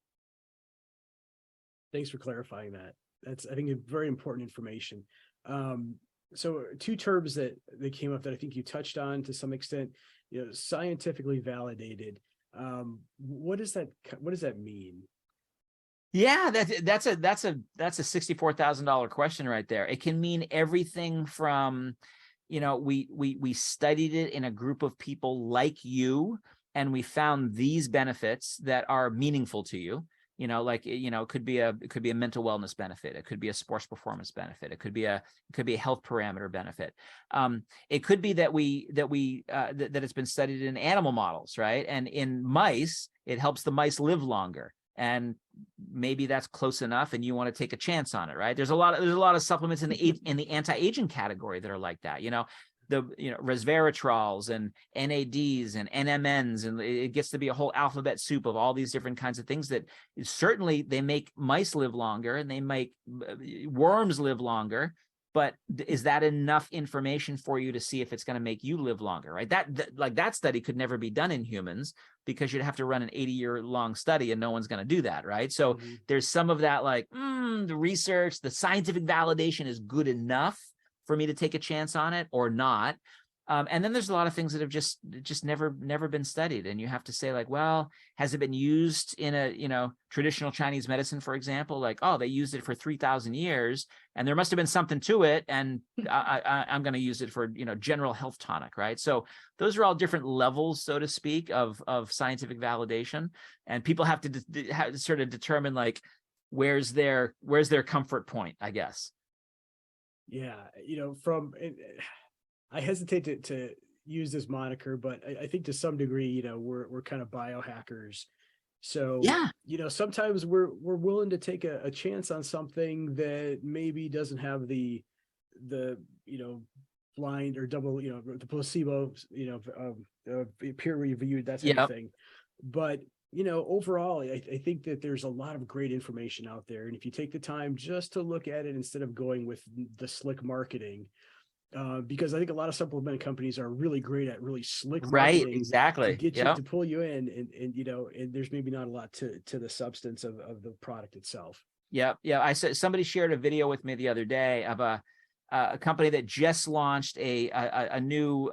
Thanks for clarifying that. That's, I think, very important information. So two terms that came up that I think you touched on to some extent, scientifically validated. What does that mean?
Yeah, that's a $64,000 question right there. It can mean everything from, we studied it in a group of people like you, and we found these benefits that are meaningful to you. It could be a mental wellness benefit. It could be a sports performance benefit. It could be a health parameter benefit. It could be that it's been studied in animal models, right? And in mice, it helps the mice live longer. And maybe that's close enough, and you want to take a chance on it, right? There's a lot of supplements in the anti-aging category that are like that. Resveratrols and NADs and NMNs, and it gets to be a whole alphabet soup of all these different kinds of things that certainly they make mice live longer and they make worms live longer. But is that enough information for you to see if it's going to make you live longer, right? That study could never be done in humans, because you'd have to run an 80-year-long study, and no one's going to do that, right? So there's some of that, like the research, the scientific validation is good enough for me to take a chance on it or not. And then there's a lot of things that have just never been studied. And you have to say, like, well, has it been used in a, traditional Chinese medicine, for example? Like, oh, they used it for 3,000 years and there must have been something to it. And I'm going to use it for, general health tonic, right? So those are all different levels, so to speak, of scientific validation. And people have to sort of determine, like, where's their comfort point, I guess.
Yeah. I hesitate to use this moniker, but I think to some degree, we're kind of biohackers. So,
yeah,
sometimes we're willing to take a chance on something that maybe doesn't have the blind or double, the placebo, peer reviewed, that type of thing. But, overall, I think that there's a lot of great information out there. And if you take the time just to look at it instead of going with the slick marketing, because I think a lot of supplement companies are really great at really slick marketing,
right? Exactly.
To get you to pull you in, and there's maybe not a lot to the substance of the product itself.
Yeah. I said somebody shared a video with me the other day of a company that just launched a new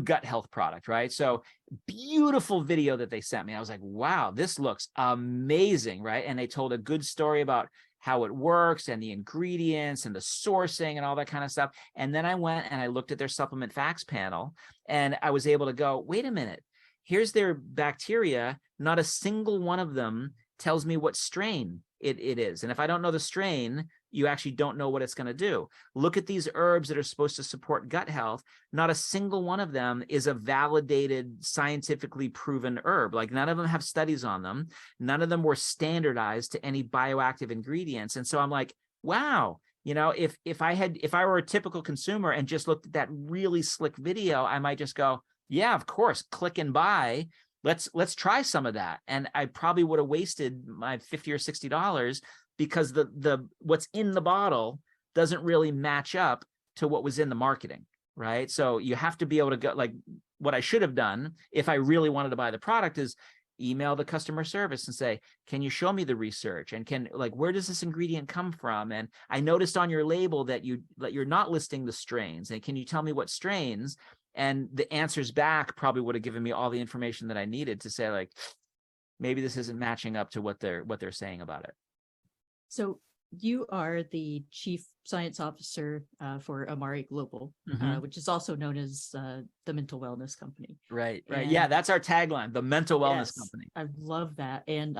gut health product, right? So beautiful video that they sent me. I was like, wow, this looks amazing, right? And they told a good story about how it works and the ingredients and the sourcing and all that kind of stuff. And then I went and I looked at their supplement facts panel, and I was able to go, wait a minute, here's their bacteria. Not a single one of them tells me what strain it is. And if I don't know the strain, you actually don't know what it's going to do. Look at these herbs that are supposed to support gut health. Not a single one of them is a validated, scientifically proven herb. Like, none of them have studies on them. None of them were standardized to any bioactive ingredients. And so I'm like, wow, if I were a typical consumer and just looked at that really slick video, I might just go, yeah, of course, click and buy. Let's try some of that. And I probably would have wasted my $50 or $60 because the what's in the bottle doesn't really match up to what was in the marketing, right? So you have to be able to go, like, what I should have done if I really wanted to buy the product is email the customer service and say, can you show me the research? And where does this ingredient come from? And I noticed on your label that you're not listing the strains. And can you tell me what strains? And the answers back probably would have given me all the information that I needed to say, like, maybe this isn't matching up to what they're saying about it.
So you are the Chief Science Officer for Amari Global, which is also known as the Mental Wellness Company.
Right.
And
Yeah, that's our tagline, the Mental Wellness
yes,
Company.
I love that. And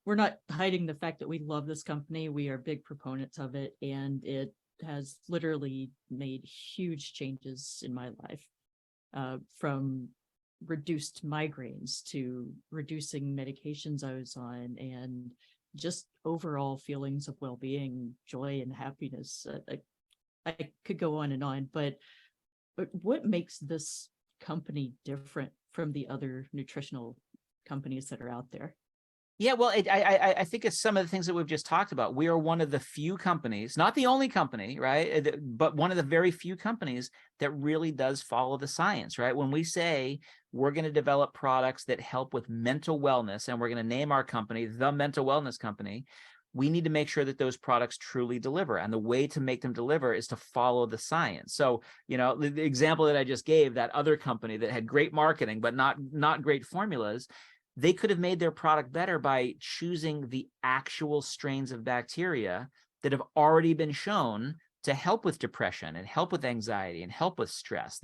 we're not hiding the fact that we love this company. We are big proponents of it, and it has literally made huge changes in my life, from reduced migraines to reducing medications I was on, and just overall feelings of well-being, joy, and happiness. I could go on, but what makes this company different from the other nutritional companies that are out there?
Yeah, well, I think it's some of the things that we've just talked about. We are one of the few companies, not the only company, right? But one of the very few companies that really does follow the science, right? When we say we're going to develop products that help with mental wellness, and we're going to name our company the Mental Wellness Company, we need to make sure that those products truly deliver. And the way to make them deliver is to follow the science. So, the example that I just gave, that other company that had great marketing, but not great formulas, they could have made their product better by choosing the actual strains of bacteria that have already been shown to help with depression and help with anxiety and help with stress.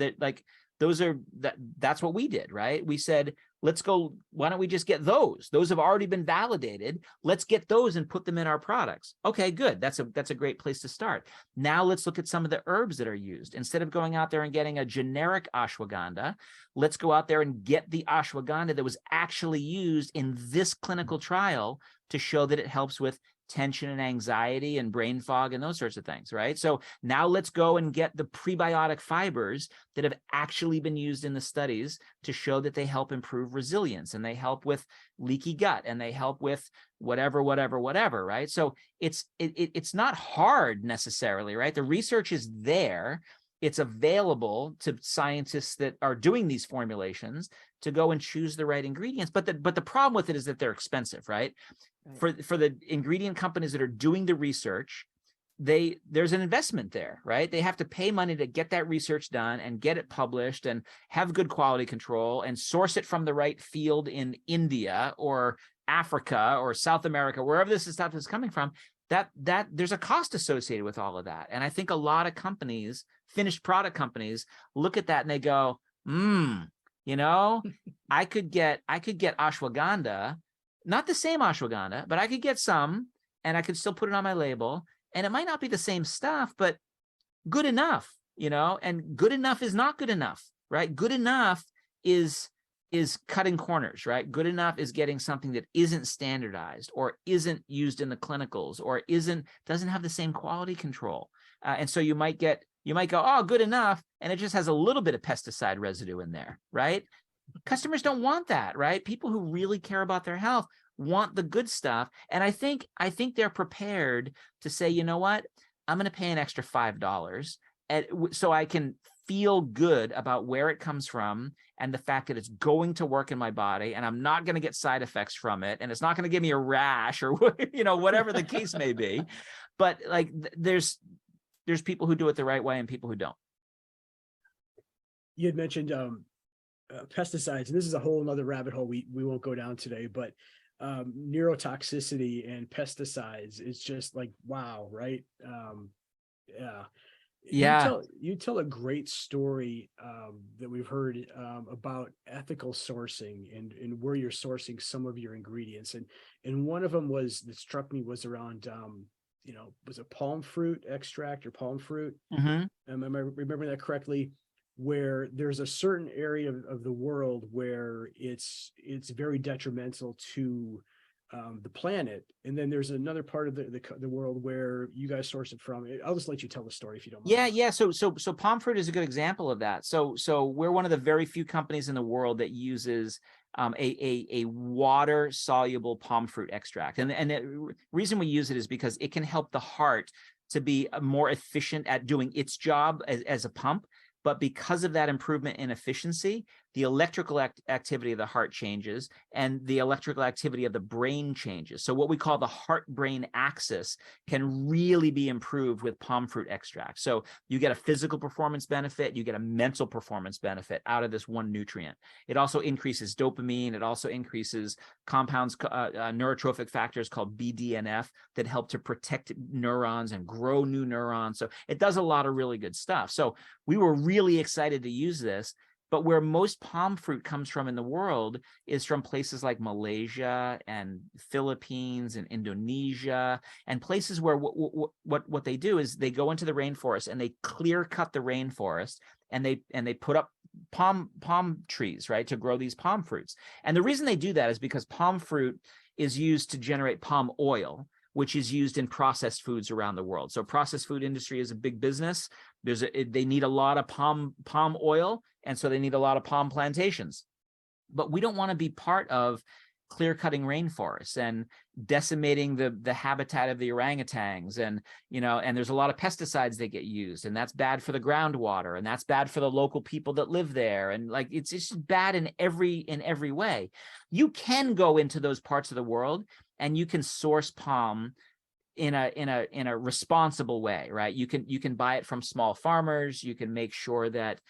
That's what we did, right? We said, let's go, why don't we just get those? Those have already been validated. Let's get those and put them in our products. Okay, good. That's a great place to start. Now let's look at some of the herbs that are used. Instead of going out there and getting a generic ashwagandha, let's go out there and get the ashwagandha that was actually used in this clinical trial to show that it helps with tension and anxiety and brain fog and those sorts of things, right? So now let's go and get the prebiotic fibers that have actually been used in the studies to show that they help improve resilience, and they help with leaky gut, and they help with whatever, right? So it's not hard necessarily, right? The research is there. It's available to scientists that are doing these formulations to go and choose the right ingredients. But the problem with it is that they're expensive, right? For the ingredient companies that are doing the research, there's an investment there, right? They have to pay money to get that research done and get it published and have good quality control and source it from the right field in India or Africa or South America, wherever this stuff is coming from. That there's a cost associated with all of that. And I think a lot of companies, finished product companies, look at that and they go, I could get ashwagandha, not the same ashwagandha, but I could get some and I could still put it on my label. And it might not be the same stuff, but good enough, and good enough is not good enough, right? Good enough is cutting corners, right? Good enough is getting something that isn't standardized or isn't used in the clinicals or doesn't have the same quality control. And so you might go, oh, good enough, and it just has a little bit of pesticide residue in there, right? Customers don't want that, right? People who really care about their health want the good stuff. And I think they're prepared to say, you know what, I'm going to pay an extra $5 so I can feel good about where it comes from and the fact that it's going to work in my body and I'm not going to get side effects from it. And it's not going to give me a rash or, whatever the case may be. But like, there's people who do it the right way and people who don't.
You had mentioned pesticides, and this is a whole other rabbit hole we won't go down today, but neurotoxicity and pesticides is just like, wow, right? You tell a great story that we've heard about ethical sourcing and where you're sourcing some of your ingredients, and one of them that struck me was around was it palm fruit extract or palm fruit? Am I remembering that correctly? Where there's a certain area of the world where it's very detrimental to the planet, and then there's another part of the world where you guys source it from. I'll just let you tell the story if you don't mind.
Yeah. So palm fruit is a good example of that. So we're one of the very few companies in the world that uses a water soluble palm fruit extract, and the reason we use it is because it can help the heart to be more efficient at doing its job as a pump. But because of that improvement in efficiency, the electrical activity of the heart changes, and the electrical activity of the brain changes. So what we call the heart-brain axis can really be improved with palm fruit extract. So you get a physical performance benefit, you get a mental performance benefit out of this one nutrient. It also increases dopamine. It also increases compounds, neurotrophic factors called BDNF that help to protect neurons and grow new neurons. So it does a lot of really good stuff. So we were really excited to use this. But where most palm fruit comes from in the world is from places like Malaysia and Philippines and Indonesia, and places where what they do is they go into the rainforest and they clear cut the rainforest, and they put up palm trees, right, to grow these palm fruits. And the reason they do that is because palm fruit is used to generate palm oil, which is used in processed foods around the world. So processed food industry is a big business. They need a lot of palm oil, and so they need a lot of palm plantations. But we don't want to be part of clear-cutting rainforests and decimating the habitat of the orangutans, and and there's a lot of pesticides that get used, and that's bad for the groundwater, and that's bad for the local people that live there, and like it's just bad in every way. You can go into those parts of the world and you can source palm in a responsible way, right? You can buy it from small farmers. You can make sure that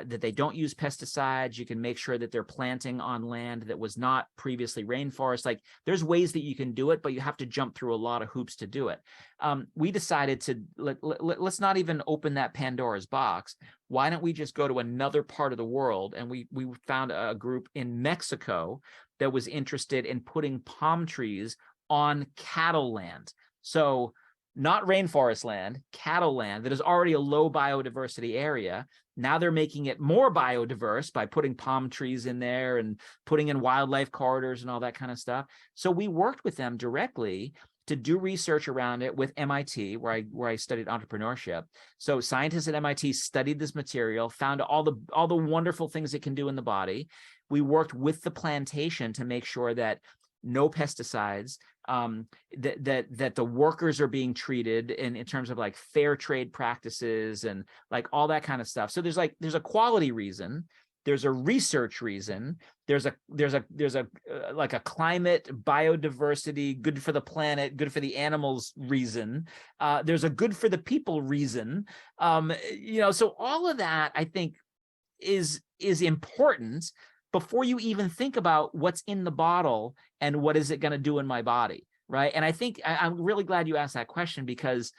they don't use pesticides. You can make sure that they're planting on land that was not previously rainforest. Like there's ways that you can do it, but you have to jump through a lot of hoops to do it. We decided to let's not even open that Pandora's box. Why don't we just go to another part of the world? And we found a group in Mexico that was interested in putting palm trees on cattle land. So not rainforest land, cattle land that is already a low biodiversity area. Now they're making it more biodiverse by putting palm trees in there and putting in wildlife corridors and all that kind of stuff. So we worked with them directly to do research around it with MIT, where I studied entrepreneurship. So scientists at MIT studied this material, found all the wonderful things it can do in the body. We worked with the plantation to make sure that no pesticides, that the workers are being treated in terms of like fair trade practices and like all that kind of stuff. So there's a quality reason, there's a research reason, there's a like a climate, biodiversity, good for the planet, good for the animals reason. There's a good for the people reason. So all of that I think is important before you even think about what's in the bottle and what is it going to do in my body, right? And I think I'm really glad you asked that question, because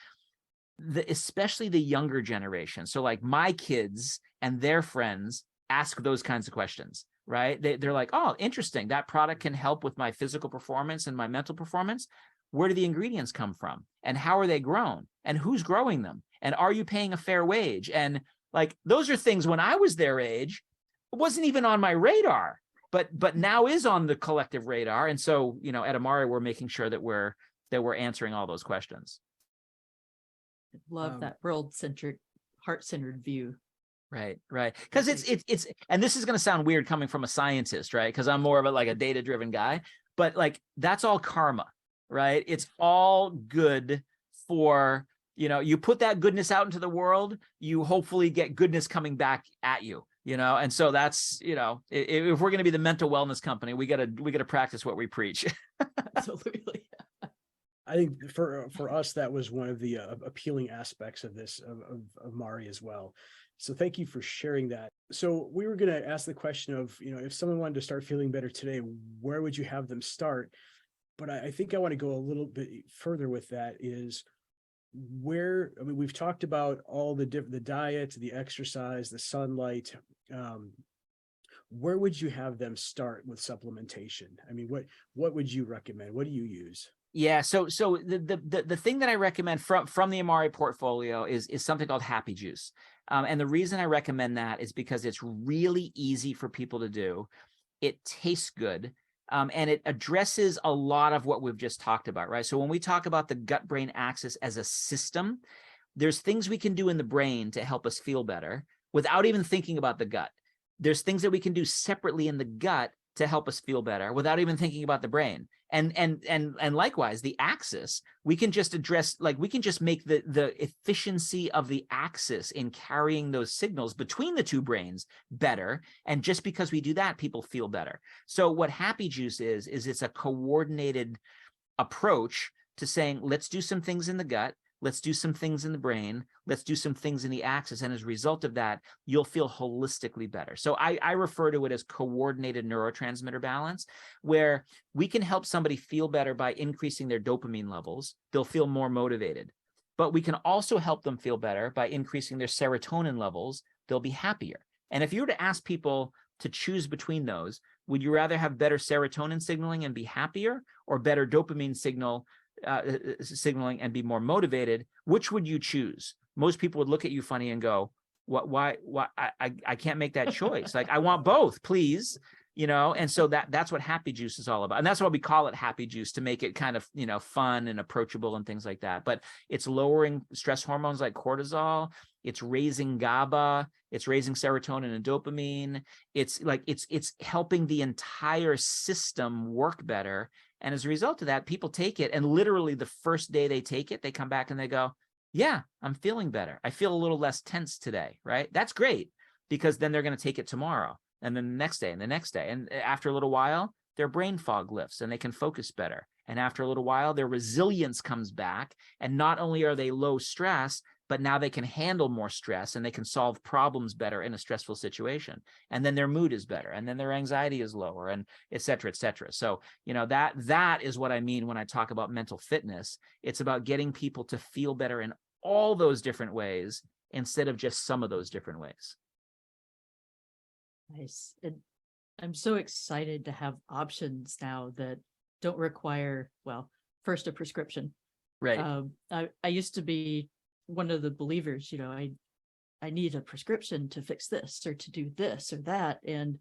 especially the younger generation, so like my kids and their friends ask those kinds of questions, right? They're like, oh, interesting, that product can help with my physical performance and my mental performance. Where do the ingredients come from? And how are they grown? And who's growing them? And are you paying a fair wage? And like, those are things when I was their age, it wasn't even on my radar, but now is on the collective radar. And so, at Amari, we're making sure that we're answering all those questions.
Love that world-centric, heart-centered view.
Right. Because it's, and this is going to sound weird coming from a scientist, right? Because I'm more of a data-driven guy, but like that's all karma, right? It's all good for, you put that goodness out into the world, you hopefully get goodness coming back at you. And so that's, if we're going to be the mental wellness company, we got to practice what we preach.
Absolutely.
I think for us, that was one of the appealing aspects of this, of Mari as well. So thank you for sharing that. So we were going to ask the question of, if someone wanted to start feeling better today, where would you have them start? But I think I want to go a little bit further with that is, we've talked about all the diet, the exercise, the sunlight. Where would you have them start with supplementation? I mean, what would you recommend? What do you use?
Yeah, so the thing that I recommend from the Amari portfolio is something called Happy Juice. And the reason I recommend that is because it's really easy for people to do. It tastes good. And it addresses a lot of what we've just talked about, right? So when we talk about the gut-brain axis as a system, there's things we can do in the brain to help us feel better without even thinking about the gut. There's things that we can do separately in the gut to help us feel better without even thinking about the brain. And likewise, the axis, we can just address, like, we can just make the efficiency of the axis in carrying those signals between the two brains better. And just because we do that, people feel better. So what Happy Juice is it's a coordinated approach to saying, let's do some things in the gut, let's do some things in the brain, let's do some things in the axis. And as a result of that, you'll feel holistically better. So I refer to it as coordinated neurotransmitter balance, where we can help somebody feel better by increasing their dopamine levels. They'll feel more motivated. But we can also help them feel better by increasing their serotonin levels. They'll be happier. And if you were to ask people to choose between those, would you rather have better serotonin signaling and be happier, or better dopamine signaling and be more motivated? Which would you choose? Most people would look at you funny and go, why I can't make that choice. Like, I want both, please. And so that's what Happy Juice is all about. And that's why we call it Happy Juice, to make it kind of, fun and approachable and things like that. But it's lowering stress hormones like cortisol. It's raising GABA. It's raising serotonin and dopamine. It's helping the entire system work better. And as a result of that, people take it, and literally the first day they take it, they come back and they go, yeah, I'm feeling better. I feel a little less tense today, right? That's great, because then they're going to take it tomorrow, and then the next day and the next day. And after a little while, their brain fog lifts and they can focus better. And after a little while, their resilience comes back. And not only are they low stress, but now they can handle more stress and they can solve problems better in a stressful situation. And then their mood is better, and then their anxiety is lower, and et cetera, et cetera. So, that is what I mean when I talk about mental fitness. It's about getting people to feel better in all those different ways instead of just some of those different ways.
Nice. And I'm so excited to have options now that don't require, well, first a prescription.
Right.
I used to be one of the believers, I need a prescription to fix this or to do this or that. And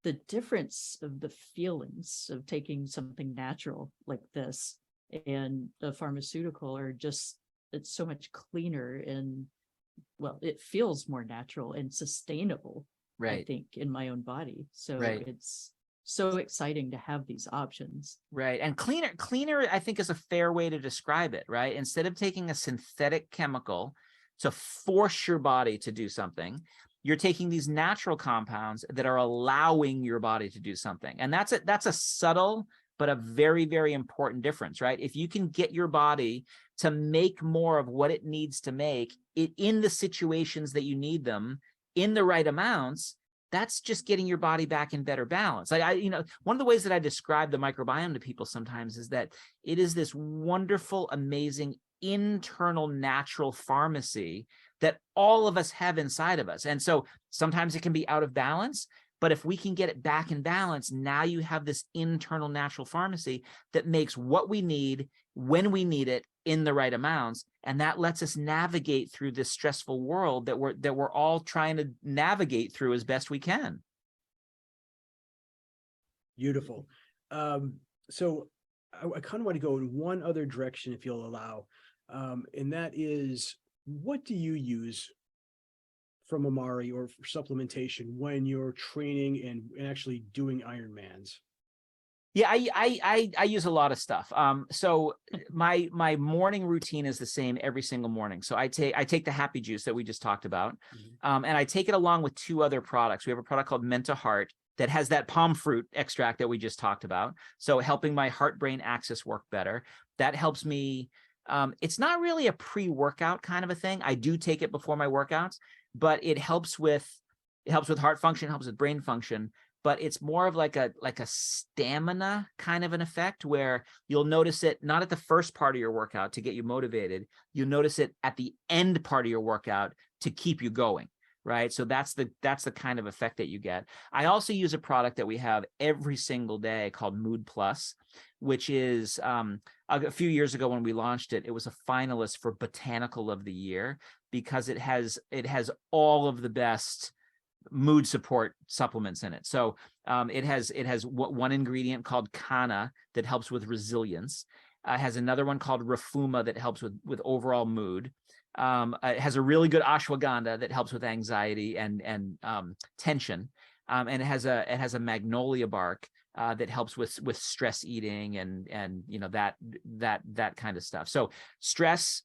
the difference of the feelings of taking something natural like this and a pharmaceutical are just, it's so much cleaner, and, well, it feels more natural and sustainable,
Right.
I think, in my own body. So
Right.
it's so exciting to have these options.
Right. And cleaner, I think, is a fair way to describe it, right? Instead of taking a synthetic chemical to force your body to do something, you're taking these natural compounds that are allowing your body to do something. And that's a subtle but a very, very important difference, right? If you can get your body to make more of what it needs to make it in the situations that you need them in the right amounts, that's just getting your body back in better balance. Like one of the ways that I describe the microbiome to people sometimes is that it is this wonderful, amazing internal natural pharmacy that all of us have inside of us. And so sometimes it can be out of balance, but if we can get it back in balance, now you have this internal natural pharmacy that makes what we need when we need it in the right amounts. And that lets us navigate through this stressful world that we're all trying to navigate through as best we can.
Beautiful. So I kind of want to go in one other direction, if you'll allow, and that is, what do you use from Amari or for supplementation when you're training and actually doing Ironmans?
Yeah, I use a lot of stuff. So my morning routine is the same every single morning. So I take the Happy Juice that we just talked about, and I take it along with two other products. We have a product called Menta Heart that has that palm fruit extract that we just talked about. So helping my heart-brain axis work better. That helps me. It's not really a pre-workout kind of a thing. I do take it before my workouts, but it helps with heart function, helps with brain function. But it's more of like a stamina kind of an effect, where you'll notice it not at the first part of your workout to get you motivated. You'll notice it at the end part of your workout to keep you going, right? So that's the kind of effect that you get. I also use a product that we have every single day called Mood Plus, which is a few years ago when we launched it, it was a finalist for Botanical of the Year because it has all of the best mood support supplements in it. So it has one ingredient called Kana that helps with resilience. It has another one called Rafuma that helps with overall mood. It has a really good ashwagandha that helps with anxiety and tension. and it has a magnolia bark that helps with stress eating and that kind of stuff. So stress,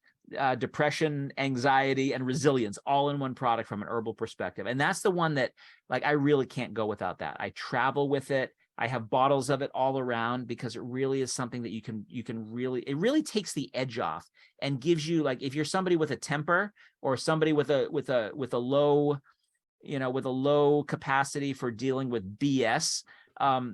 depression, anxiety, and resilience all in one product from an herbal perspective. And that's the one that, like, I really can't go without that. I travel with it. I have bottles of it all around because it really is something that you can really, it really takes the edge off and gives you, like, if you're somebody with a temper or somebody with a low, with a low capacity for dealing with BS,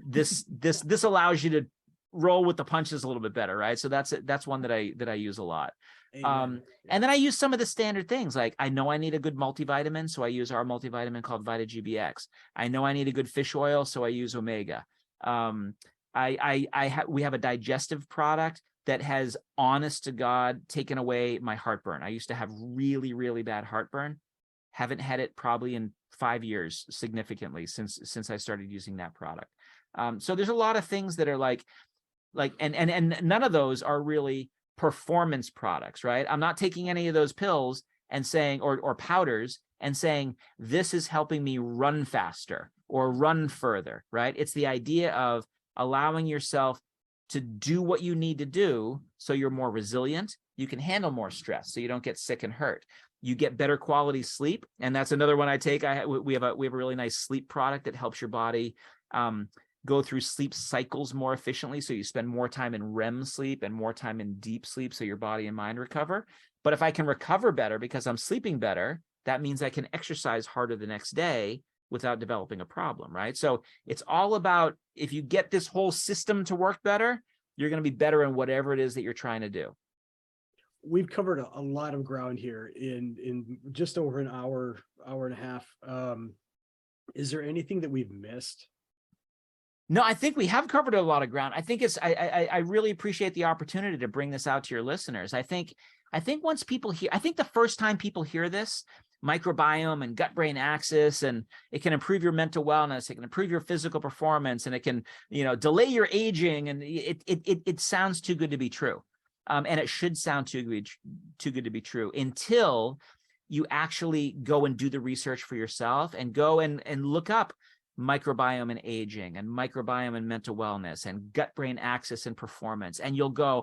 this allows you to roll with the punches a little bit better, right? So that's one that I use a lot. And then I use some of the standard things. Like, I know I need a good multivitamin, so I use our multivitamin called Vita GBX. I know I need a good fish oil, so I use Omega. We have a digestive product that has, honest to God, taken away my heartburn. I used to have really, really bad heartburn. Haven't had it probably in 5 years significantly since I started using that product. So there's a lot of things that are like, and none of those are really performance products, right? I'm not taking any of those pills and saying, or powders and saying, this is helping me run faster or run further, right? It's the idea of allowing yourself to do what you need to do so you're more resilient, you can handle more stress, so you don't get sick and hurt. You get better quality sleep, and that's another one I take. We have a really nice sleep product that helps your body go through sleep cycles more efficiently, so you spend more time in REM sleep and more time in deep sleep, so your body and mind recover. But if I can recover better because I'm sleeping better, that means I can exercise harder the next day without developing a problem, right? So it's all about, if you get this whole system to work better, you're going to be better in whatever it is that you're trying to do.
We've covered a lot of ground here in just over an hour and a half. Is there anything that we've missed?
No, I think we have covered a lot of ground. I think I really appreciate the opportunity to bring this out to your listeners. I think once people hear, I think the first time people hear this, microbiome and gut-brain axis, and it can improve your mental wellness, it can improve your physical performance, and it can, delay your aging, and it sounds too good to be true. And it should sound too good to be true until you actually go and do the research for yourself and go and look up microbiome and aging and microbiome and mental wellness and gut-brain axis and performance. And you'll go,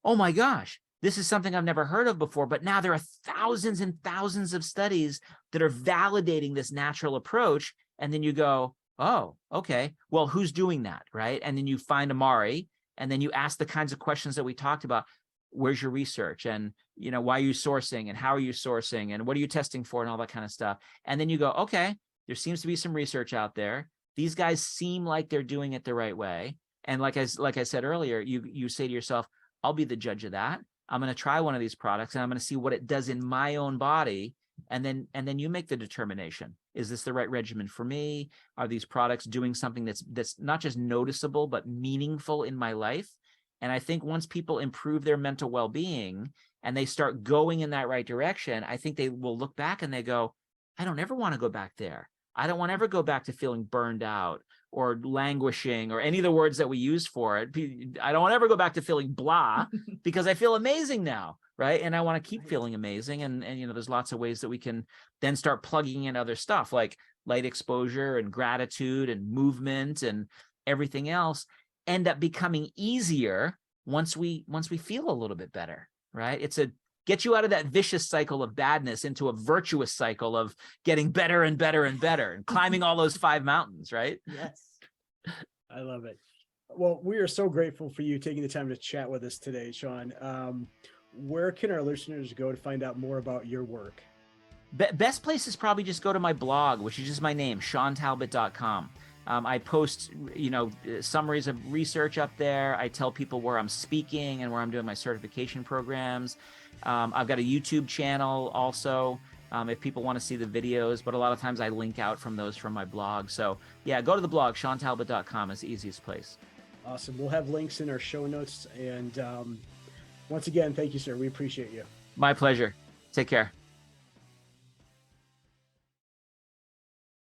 oh my gosh, this is something I've never heard of before. But now there are thousands and thousands of studies that are validating this natural approach. And then you go, oh, okay, well, who's doing that, right? And then you find Amari, and then you ask the kinds of questions that we talked about. Where's your research? And, why are you sourcing? And how are you sourcing? And what are you testing for? And all that kind of stuff. And then you go, okay, there seems to be some research out there. These guys seem like they're doing it the right way. And like I said earlier, you say to yourself, I'll be the judge of that. I'm going to try one of these products and I'm going to see what it does in my own body. And then you make the determination. Is this the right regimen for me? Are these products doing something that's not just noticeable, but meaningful in my life? And I think once people improve their mental well-being and they start going in that right direction, I think they will look back and they go, I don't ever want to go back there. I don't want to ever go back to feeling burned out or languishing or any of the words that we use for it. I don't want to ever go back to feeling blah because I feel amazing now, right? And I want to keep feeling amazing. And there's lots of ways that we can then start plugging in other stuff like light exposure and gratitude and movement and everything else end up becoming easier once we feel a little bit better, right? It's get you out of that vicious cycle of badness into a virtuous cycle of getting better and better and better and climbing all those 5 mountains, right?
Yes.
I love it. Well, we are so grateful for you taking the time to chat with us today, Shawn. Where can our listeners go to find out more about your work?
Best place is probably just go to my blog, which is just my name, ShawnTalbott.com. I post, summaries of research up there. I tell people where I'm speaking and where I'm doing my certification programs. I've got a YouTube channel also, if people want to see the videos, but a lot of times I link out from those from my blog. So yeah, go to the blog, ShawnTalbott.com is the easiest place.
Awesome. We'll have links in our show notes. And once again, thank you, sir. We appreciate you.
My pleasure. Take care.